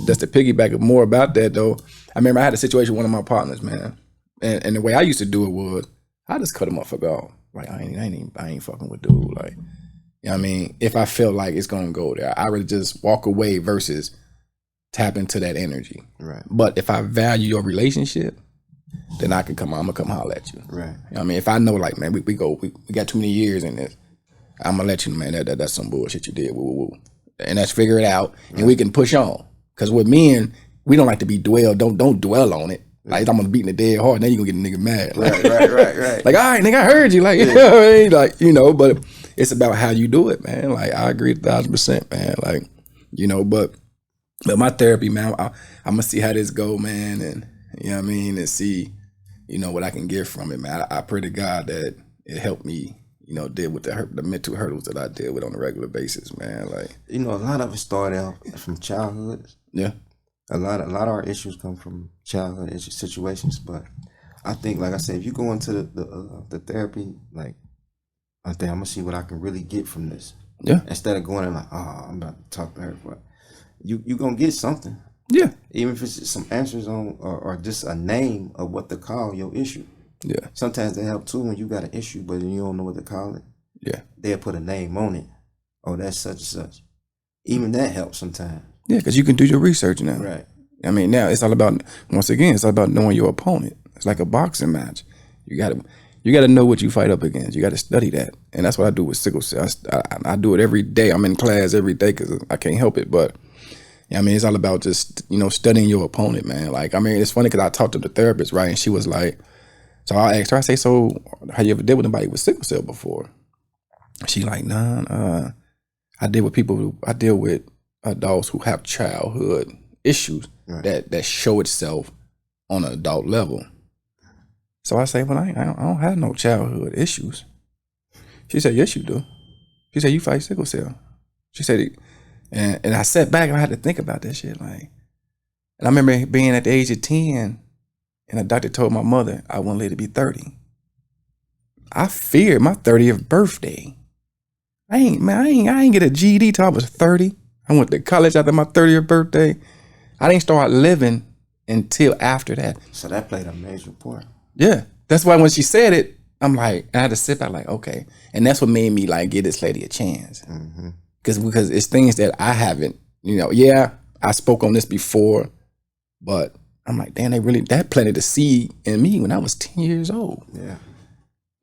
that's the piggyback more about that, though. I remember I had a situation with one of my partners, man. And the way I used to do it was, I just cut him off for go. Like, I ain't fucking with dude. Like, you know what I mean? If I feel like it's gonna go there, I would just walk away versus tap into that energy. Right. But if I value your relationship, then I'm gonna come holler at you. Right. You know what I mean? If I know, like, man, we got too many years in this, I'm gonna let you know, man, that's some bullshit you did. Woo, woo, woo. And let's figure it out, and we can push on. Because with men, we don't like to be don't dwell on it. Like, I'm gonna beat the dead hard, now you gonna get a nigga mad. Like, Right. Like, all right, nigga, I heard you. Like, you know what I mean? Like, you know, but it's about how you do it, man. Like, I agree 1,000%, man. Like, you know, but my therapy, man, I'm gonna see how this go, man, and you know what I mean, and see, you know, what I can get from it, man. I pray to God that it helped me, you know, deal with the mental hurdles that I deal with on a regular basis, man. Like, you know, a lot of it started out from childhood. Yeah. A lot of our issues come from childhood situations, but I think, like I said, if you go into the therapy, like, I think I'm gonna see what I can really get from this. Yeah. Instead of going in like, oh, I'm about to talk to her, but you gonna get something. Yeah. Even if it's just some answers on or just a name of what to call your issue. Yeah. Sometimes they help too when you got an issue, but you don't know what to call it. Yeah. They'll put a name on it. Oh, that's such and such. Even that helps sometimes. Yeah, because you can do your research now. Right. I mean, now it's all about, once again, it's all about knowing your opponent. It's like a boxing match. You gotta know what you fight up against. You gotta study that, and that's what I do with sickle cell. I do it every day. I'm in class every day because I can't help it. But yeah, I mean, it's all about just, you know, studying your opponent, man. Like, I mean, it's funny because I talked to the therapist, right, and she was like, so I asked her, I say, so have you ever dealt with anybody with sickle cell before? She like, nah, I deal with adults who have childhood issues that show itself on an adult level. So I say, well, I don't have no childhood issues. She said, yes, you do. She said, you fight sickle cell. She said, and I sat back and I had to think about that shit. Like, and I remember being at the age of 10, and a doctor told my mother I wouldn't let it be 30. I feared my 30th birthday. I ain't get a GED till I was 30. I went to college after my 30th birthday. I didn't start living until after that. So that played a major part. Yeah. That's why when she said it, I'm like, I had to sit back like, okay. And that's what made me like give this lady a chance. Mm-hmm. Because it's things that I haven't, you know, yeah, I spoke on this before, but I'm like, damn, that planted a seed in me when I was 10 years old. Yeah.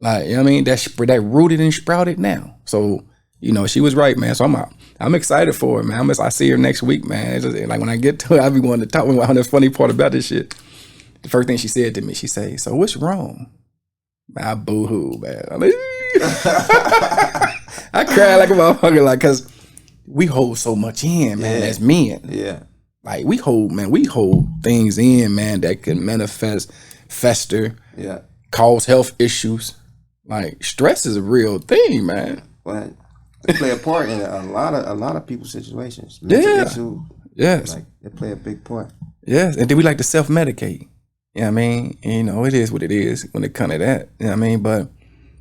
Like, you know what I mean? That rooted and sprouted now. So, you know, she was right, man. So I'm excited for her, man. I see her next week, man. It's just, like, when I get to it, I'll be wanting to talk about the funny part about this shit. The first thing she said to me, she said, so what's wrong? Man, I boo-hoo, man. I mean, I cried like a motherfucker, like, because we hold so much in, man, as men. Yeah. Like, we hold things in, man, that can manifest, fester, cause health issues. Like, stress is a real thing, man. But they play a part in a lot of people's situations. Mental issue, yes. Like, they play a big part. Yes, and then we like to self-medicate. You know what I mean? And, you know, it is what it is when it comes to that. You know what I mean? But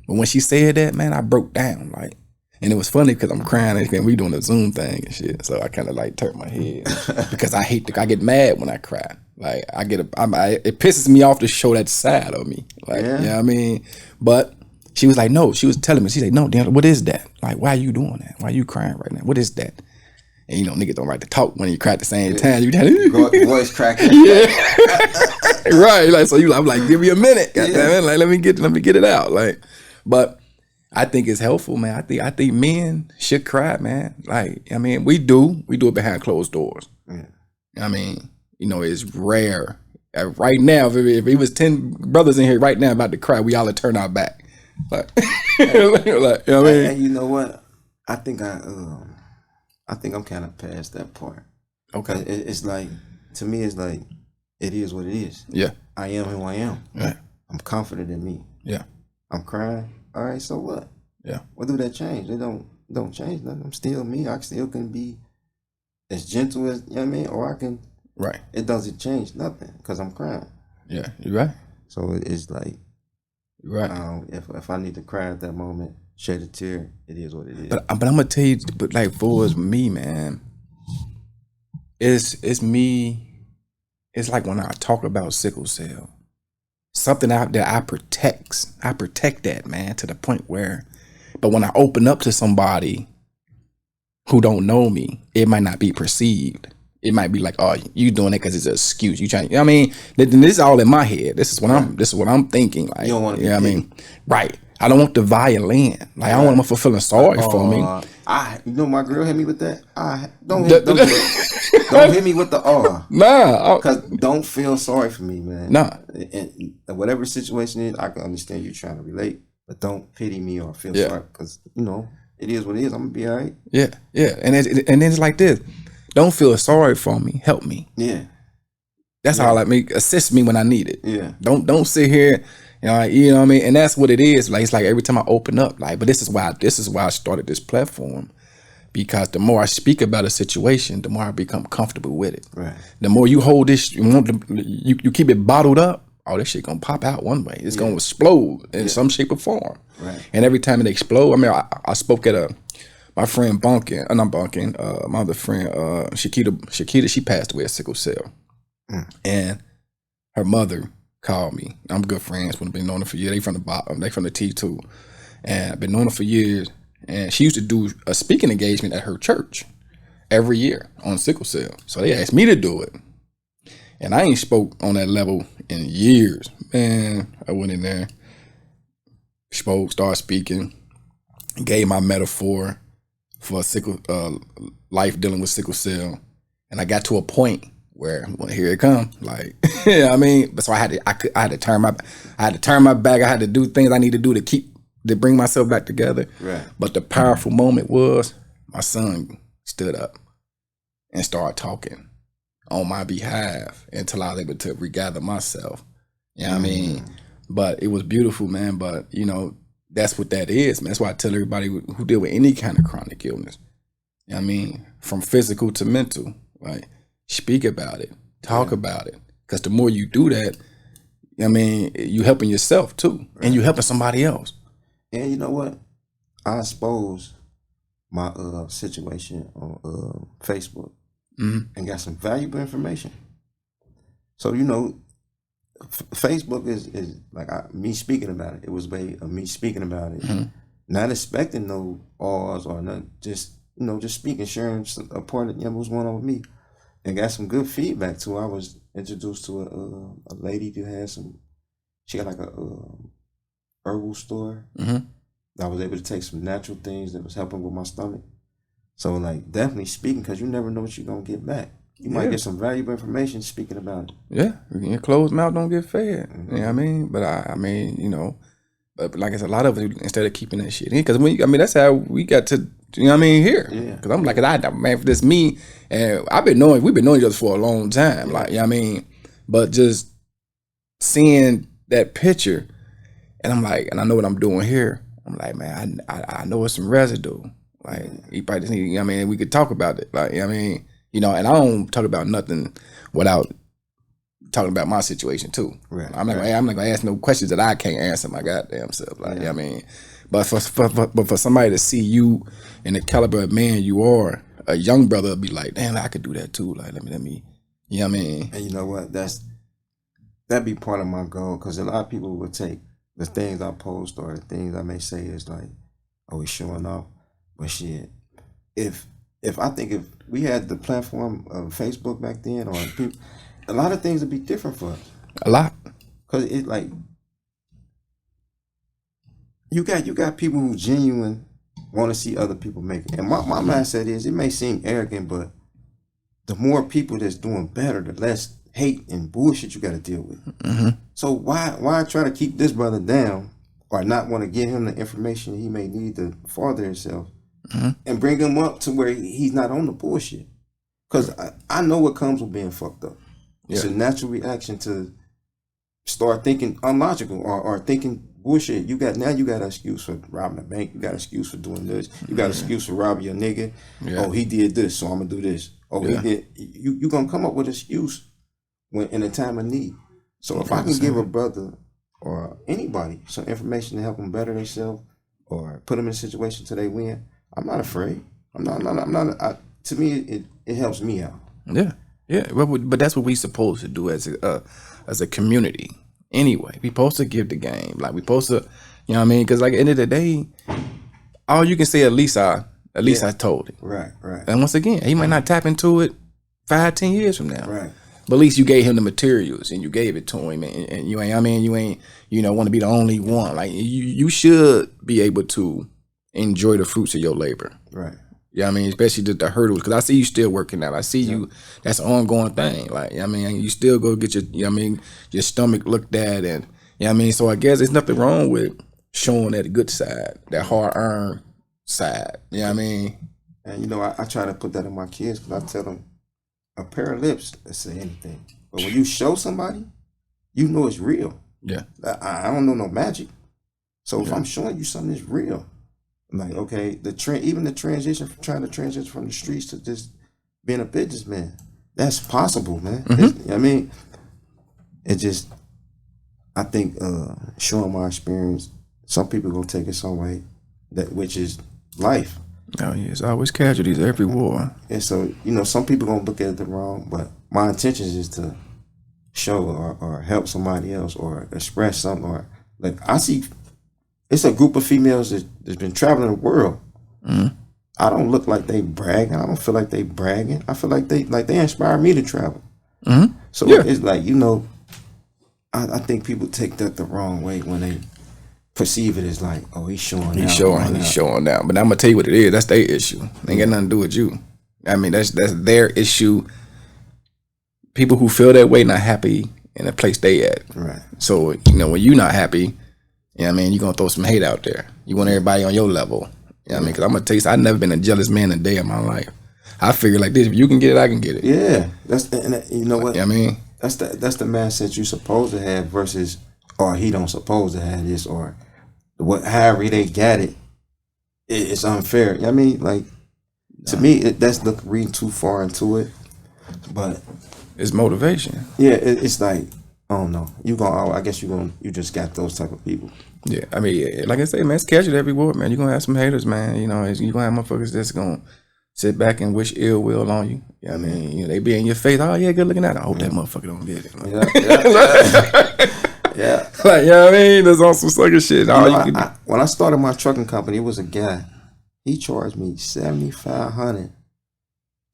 when she said that, man, I broke down. Like, and it was funny because I'm crying and we doing a Zoom thing and shit. So I kind of like turned my head because I get mad when I cry. Like, it pisses me off to show that side of me. Like, you know what I mean? But she was like, no, she was telling me, she said, no, Dan, what is that? Like, why are you doing that? Why are you crying right now? What is that? And, you know, niggas don't like to talk when you cry at the same time. You voice cracking. Yeah. Right. Like, so I'm like, give me a minute. Goddammit. Like, let me get it out. Like, but I think it's helpful, man. I think men should cry, man. Like, I mean, we do it behind closed doors. Yeah. I mean, you know, it's rare. Right now, if it was 10 brothers in here right now about to cry, we all would turn our back. Like, like, you know what I mean? And you know what? I think I'm kind of past that part. Okay. It's like, to me, it's like, it is what it is. Yeah. I am who I am. Right. I'm confident in me. Yeah. I'm crying. All right, so what? Yeah. What do that change? It don't change nothing. I'm still me. I still can be as gentle as, you know what I mean? Or I can, Right. it doesn't change nothing because I'm crying. Yeah. You're right. So it's like, You're right. if I need to cry at that moment, shed a tear, it is what it is. But I'm gonna tell you, but like for us, me, man, it's me. It's like when I talk about sickle cell, something out there I protect that, man, to the point where, but when I open up to somebody who don't know me, it might not be perceived. It might be like, oh, you doing it because it's an excuse. You trying, you know what I mean? This is all in my head. This is what I'm thinking. Like, You don't want to be, you know what I mean? Right. I don't want the violin. Like, I don't want them feeling sorry for me. You know, my girl hit me with that. Don't hit me with the Nah. Because don't feel sorry for me, man. Nah. And whatever the situation is, I can understand you trying to relate, but don't pity me or feel sorry because, you know, it is what it is. I'm going to be all right. Yeah. And then it's like this. Don't feel sorry for me. Help me. Yeah. That's all I mean. Assist me when I need it. Yeah. Don't sit here, you know what I mean? And that's what it is. Like, it's like every time I open up, like, but this is why I started this platform. Because the more I speak about a situation, the more I become comfortable with it. Right. The more you hold this, you keep it bottled up, oh, this shit gonna pop out one way. It's gonna explode in some shape or form. Right. And every time it explodes, I mean, I spoke at my friend Bunkin, not Bunkin, my other friend, Shakita, she passed away of sickle cell. And her mother called me. I'm good friends. We've been knowing her for years. They from the bottom. They from the T2. And I've been knowing her for years. And she used to do a speaking engagement at her church every year on sickle cell. So they asked me to do it. And I ain't spoke on that level in years. Man, I went in there, spoke, started speaking, gave my metaphor for sickle life dealing with sickle cell. And I got to a point where, well, here it come, like, you know what I mean? But so I had to turn my back. I had to do things I need to do to bring myself back together. Right. But the powerful moment was my son stood up and started talking on my behalf until I was able to regather myself. You know what I mean? But it was beautiful, man. But, you know, that's what that is, man. That's why I tell everybody who deal with any kind of chronic illness, you know what I mean? From physical to mental, right? Speak about it. Talk about it. Because the more you do that, I mean, you helping yourself too. And you helping somebody else. And you know what? I exposed my situation on Facebook and got some valuable information. So, you know, Facebook is like me speaking about it. It was way of me speaking about it. Not expecting no R's or nothing. Just, you know, just speaking, sharing a part of what's going on with me. And got some good feedback too. I was introduced to a lady who had she got like a herbal store. I was able to take some natural things that was helping with my stomach. So like definitely speaking, because you never know what you're gonna get back. You might get some valuable information speaking about it. Yeah, your closed mouth don't get fed. You know what I mean? But I mean, you know, but like I said, a lot of it, instead of keeping that shit in, because that's how we got to, you know what I mean, here. Yeah. Because I'm like, man, this me, and we've been knowing each other for a long time. Like, you know what I mean? But just seeing that picture, and I'm like, and I know what I'm doing here. I'm like, man, I know it's some residue. Like, you probably just need, you know what I mean, we could talk about it. Like, you know what I mean? You know, and I don't talk about nothing without talking about my situation too. Right. I'm not gonna ask no questions that I can't answer my goddamn self. Like, you know what I mean? But for somebody to see you and the caliber of man you are, a young brother would be like, damn, I could do that too. Like, let me, you know what I mean? And you know what? That'd be part of my goal, because a lot of people would take the things I post or the things I may say is like, oh, he's showing off. But shit, if we had the platform of Facebook back then, or people, a lot of things would be different for us. A lot. Because it's like, you got people who genuine want to see other people make it. And my mindset is, it may seem arrogant, but the more people that's doing better, the less hate and bullshit you got to deal with. So why try to keep this brother down, or not want to give him the information he may need to further himself, and bring him up to where he's not on the bullshit? Because I know what comes with being fucked up. It's a natural reaction to start thinking unlogical or thinking bullshit. You got an excuse for robbing a bank. You got an excuse for doing this. You got an excuse for robbing your nigga. Yeah. Oh, he did this, so I'm gonna do this. Oh, he did. You gonna come up with an excuse when in a time of need. So if I can give a brother or anybody some information to help them better themselves or put them in a situation till they win, I'm not afraid. I'm not. To me, it helps me out. Yeah, yeah. But that's what we supposed to do as a community. Anyway, we supposed to give the game. Like we supposed to, you know what I mean? Because like at the end of the day, all you can say at least I told it. Right. And once again, he might not tap into it 5-10 years from now. Right. But at least you gave him the materials and you gave it to him, and you ain't. I mean, you ain't. Want to be the only one. Like you should be able to enjoy the fruits of your labor. Right. Yeah, I mean, especially the hurdles, because I see you still working out. I see you. That's an ongoing thing. Like, I mean, you still go get your stomach looked at, and I mean, so I guess there's nothing wrong with showing that good side, that hard-earned side. You know what I mean? And I try to put that in my kids because I tell them a pair of lips that say anything, but when you show somebody, you know it's real. Yeah. I don't know no magic, so if I'm showing you something that's real. I'm like, okay, the transition from trying to transition from the streets to just being a businessman, that's possible, man. Mm-hmm. I mean, it just, I think showing my experience, some people gonna take it some way, which is life. Oh yeah, it's always casualties every war. And so, some people gonna look at it wrong, but my intentions is to show or help somebody else or express something. Or like I see. It's a group of females that's been traveling the world. Mm-hmm. I don't look like they bragging. I don't feel like they bragging. I feel like they inspire me to travel. Mm-hmm. So it's like, I think people take that the wrong way when they perceive it as like, oh, he's showing out. But I'm gonna tell you what it is. That's their issue. Ain't got nothing to do with you. I mean, that's their issue. People who feel that way not happy in the place they at. Right. So when you're not happy. Yeah, I mean, you're going to throw some hate out there. You want everybody on your level. Yeah, I mean, because I'm going to tell you, I've never been a jealous man a day in my life. I figure like this, if you can get it, I can get it. Yeah. You know what? Yeah, I mean, that's the mindset you supposed to have versus, or he don't supposed to have this, or however they got it, it's unfair. I mean, like, to me, that's reading too far into it. But it's motivation. Yeah, it's like, I don't know. I guess you just got those type of people. Yeah, I mean, like I say, man, it's casual every war, man. You're going to have some haters, man. You're going to have motherfuckers that's going to sit back and wish ill will on you. Yeah, I mean, they be in your face. Oh, yeah, good looking at it. I hope that motherfucker don't get it. Yeah. Like, you know what I mean? There's all some sucker shit. When I started my trucking company, it was a guy. He charged me $7,500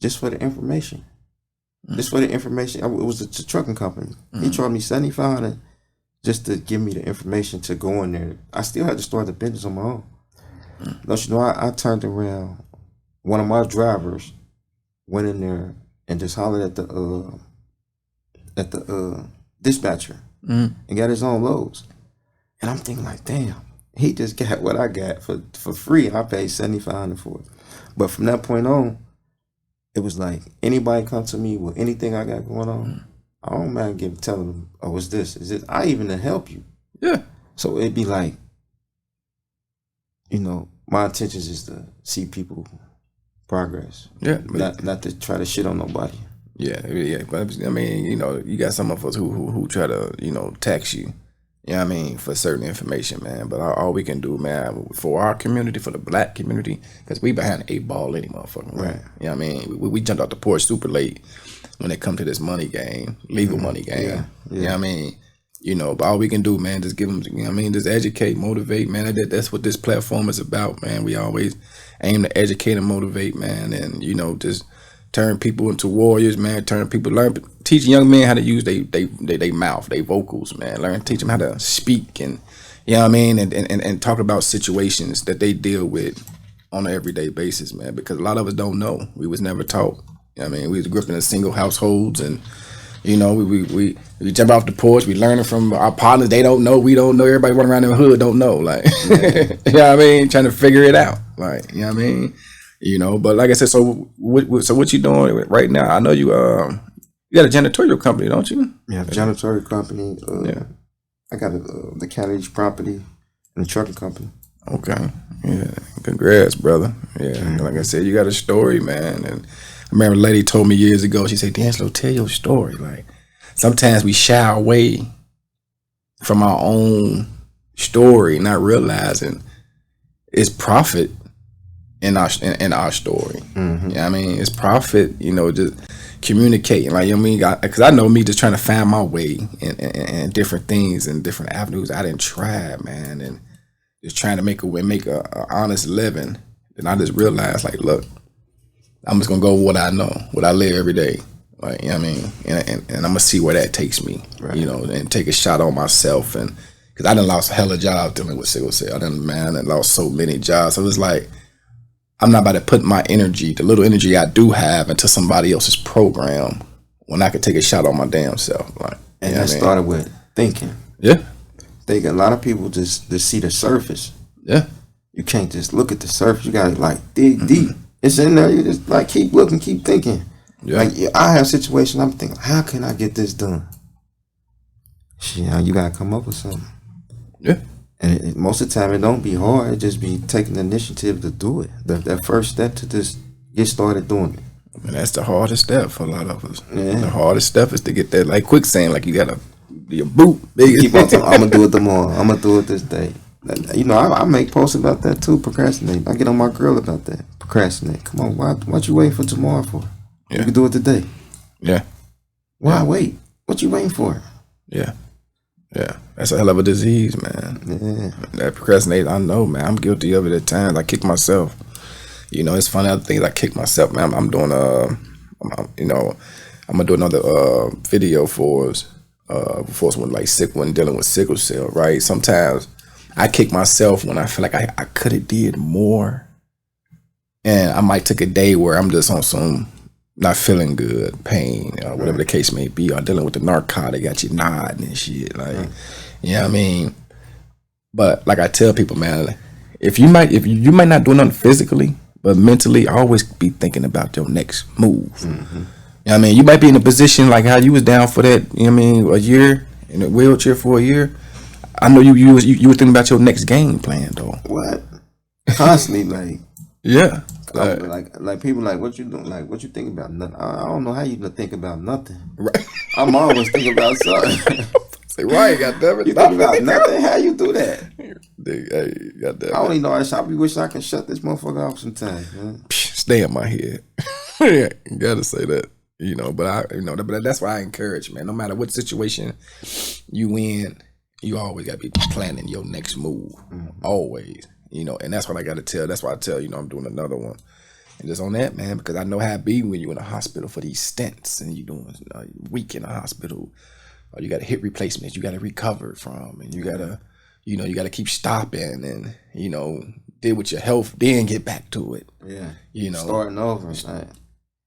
just for the information. Just for the information. It was a trucking company. He charged me $7,500 just to give me the information to go in there. I still had to start the business on my own. Don't you know, I turned around. One of my drivers went in there and just hollered at the dispatcher and got his own loads. And I'm thinking like, damn, he just got what I got for free. I paid $7,500 for it. But from that point on, it was like, anybody come to me with anything I got going on, I don't mind telling them, oh, is this? I even to help you. Yeah. So it'd be like, my intentions is to see people progress. Yeah. Not to try to shit on nobody. Yeah. But I mean, you got some of us who try to, tax you. You know what I mean, for certain information, man. But all we can do, man, for our community, for the black community, because we behind the 8 ball any motherfucking way. Right. You know what I mean? We jumped out the porch super late when it come to this money game, legal money game. Yeah. You know what I mean? But all we can do, man, just give them, just educate, motivate, man. That's what this platform is about, man. We always aim to educate and motivate, man, and, just turn people into warriors, man. Teach young men how to use they mouth, they vocals, man. Teach them how to speak, and and talk about situations that they deal with on an everyday basis, man. Because a lot of us don't know. We was never taught. We was grew up in single households, and we jump off the porch. We learning from our partners. They don't know. We don't know. Everybody running around in the hood don't know. Like, trying to figure it out. Like, but like I said, so what you doing right now? I know you You got a janitorial company, don't you? Yeah, janitorial company. Yeah. I got the carriage property and the trucking company. Okay. Yeah. Congrats, brother. Yeah. Like I said, you got a story, man. And I remember a lady told me years ago, she said, D'Angelo, tell your story. Like, sometimes we shy away from our own story, not realizing it's profit in our story. Mm-hmm. Yeah, I mean, it's profit, just communicating. Like, you know what I mean? Because I know me just trying to find my way in different things and different avenues I didn't try, man, and just trying to make a honest living. And I just realized, like, look, I'm just gonna go with what I know, what I live every day. Like, you know what I mean? And I'm gonna see where that takes me, right. And take a shot on myself. And because I done lost a hell of a job dealing with sickle cell. I done lost so many jobs. So it's like, I'm not about to put my energy, the little energy I do have, into somebody else's program when I could take a shot on my damn self. Like, and that started with thinking. Yeah. A lot of people just see the surface. Yeah. You can't just look at the surface. You gotta like dig deep. It's in there. You just like keep looking, keep thinking. Yeah. Like I have situations. I'm thinking, how can I get this done? You gotta come up with something. Yeah. And most of the time, it don't be hard. It just be taking the initiative to do it. That first step to just get started doing it. And that's the hardest step for a lot of us. Yeah. The hardest step is to get that, like quicksand, like you gotta be a boot. Keep on talking, I'm gonna do it tomorrow. I'm gonna do it this day. I make posts about that too. Procrastinate. I get on my girl about that. Procrastinate. Come on, what you waiting for tomorrow for? Yeah. You can do it today. Yeah. Why wait? What you waiting for? Yeah. Yeah. That's a hell of a disease, man. Yeah. That procrastinate, I know, man. I'm guilty of it at times. I kick myself. It's funny, other things I kick myself, man. I'm doing I'm gonna do another video for us when like sickle and dealing with sickle cell, right? Sometimes I kick myself when I feel like I could have did more. And I might take a day where I'm just on some not feeling good, pain, whatever the case may be, or dealing with the narcotic, got you nodding and shit. Like, you know what I mean? But like I tell people, man, if you might not do nothing physically, but mentally, always be thinking about your next move. Mm-hmm. You know what I mean? You might be in a position like how you was down for that, you know what I mean, a year, in a wheelchair for a year. I know you were thinking about your next game plan, though. What? Constantly, like. Yeah. Like people like, what you doing? Like, what you think about nothing? I don't know how you think about nothing. Right. I'm always thinking about something. Say, right, goddammit. You think about nothing? How you do that? Hey, goddammit. I only know I probably wish I could shut this motherfucker off sometimes, man. Stay in my head. You gotta say that. But that's why I encourage, man. No matter what situation you in, you always gotta be planning your next move. Always. And that's what I gotta tell. That's why I tell, I'm doing another one. And just on that, man, because I know how it be when you're in the hospital for these stents and you're doing a week in the hospital, or you got hip replacements you got to recover from, and you got to, you got to keep stopping and, deal with your health, then get back to it. Yeah. Starting over. Right?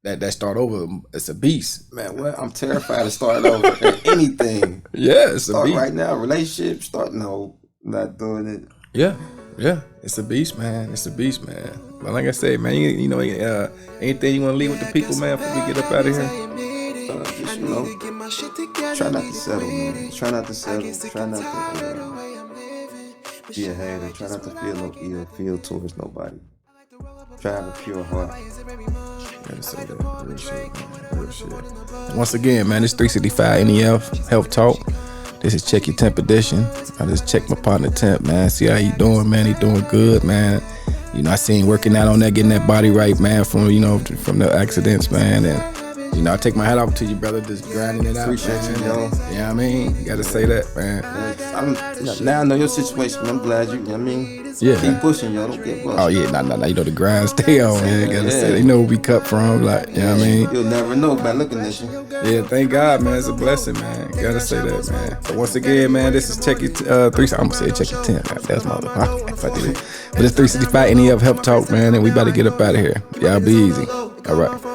That start over, it's a beast. Man, I'm terrified of starting over at anything. Yeah, it's a beast. Right now, relationship, not doing it. Yeah, it's a beast, man. It's a beast, man. But like I say, man, anything you want to leave with the people, man, before we get up out of here? Just, try not to settle, man. Try not to settle. Try not to be a hater. Try not to feel no ill feel towards nobody. Try to have a pure heart. Gotta say that. Real shit, man. Real shit. And once again, man, this 365 N.E.F. Health Talk. This is Check Your Temp edition. I just checked my partner Temp, man. See how he doing, man. He doing good, man. I seen him working out on that, getting that body right, man, from the accidents, man. And I take my hat off to you, brother, just grinding it out. Appreciate man. You, yo. You know what I mean? You gotta say that, man. Now I know your situation, man. I'm glad you know what I mean? Yeah. Keep pushing, yo. Don't get busted. Oh, yeah, nah. The grind stay on, man. Gotta say, they know where we cut from, like, you know what I mean? You'll never know by looking at you. Yeah, thank God, man. It's a blessing, man. Gotta say that, man. But once again, man, this is Check Your I'm gonna say Check Your Temp. That's my other if I did it. But it's 365 N.E.F. Health Talk, man, and we about to get up out of here. Y'all be easy. All right.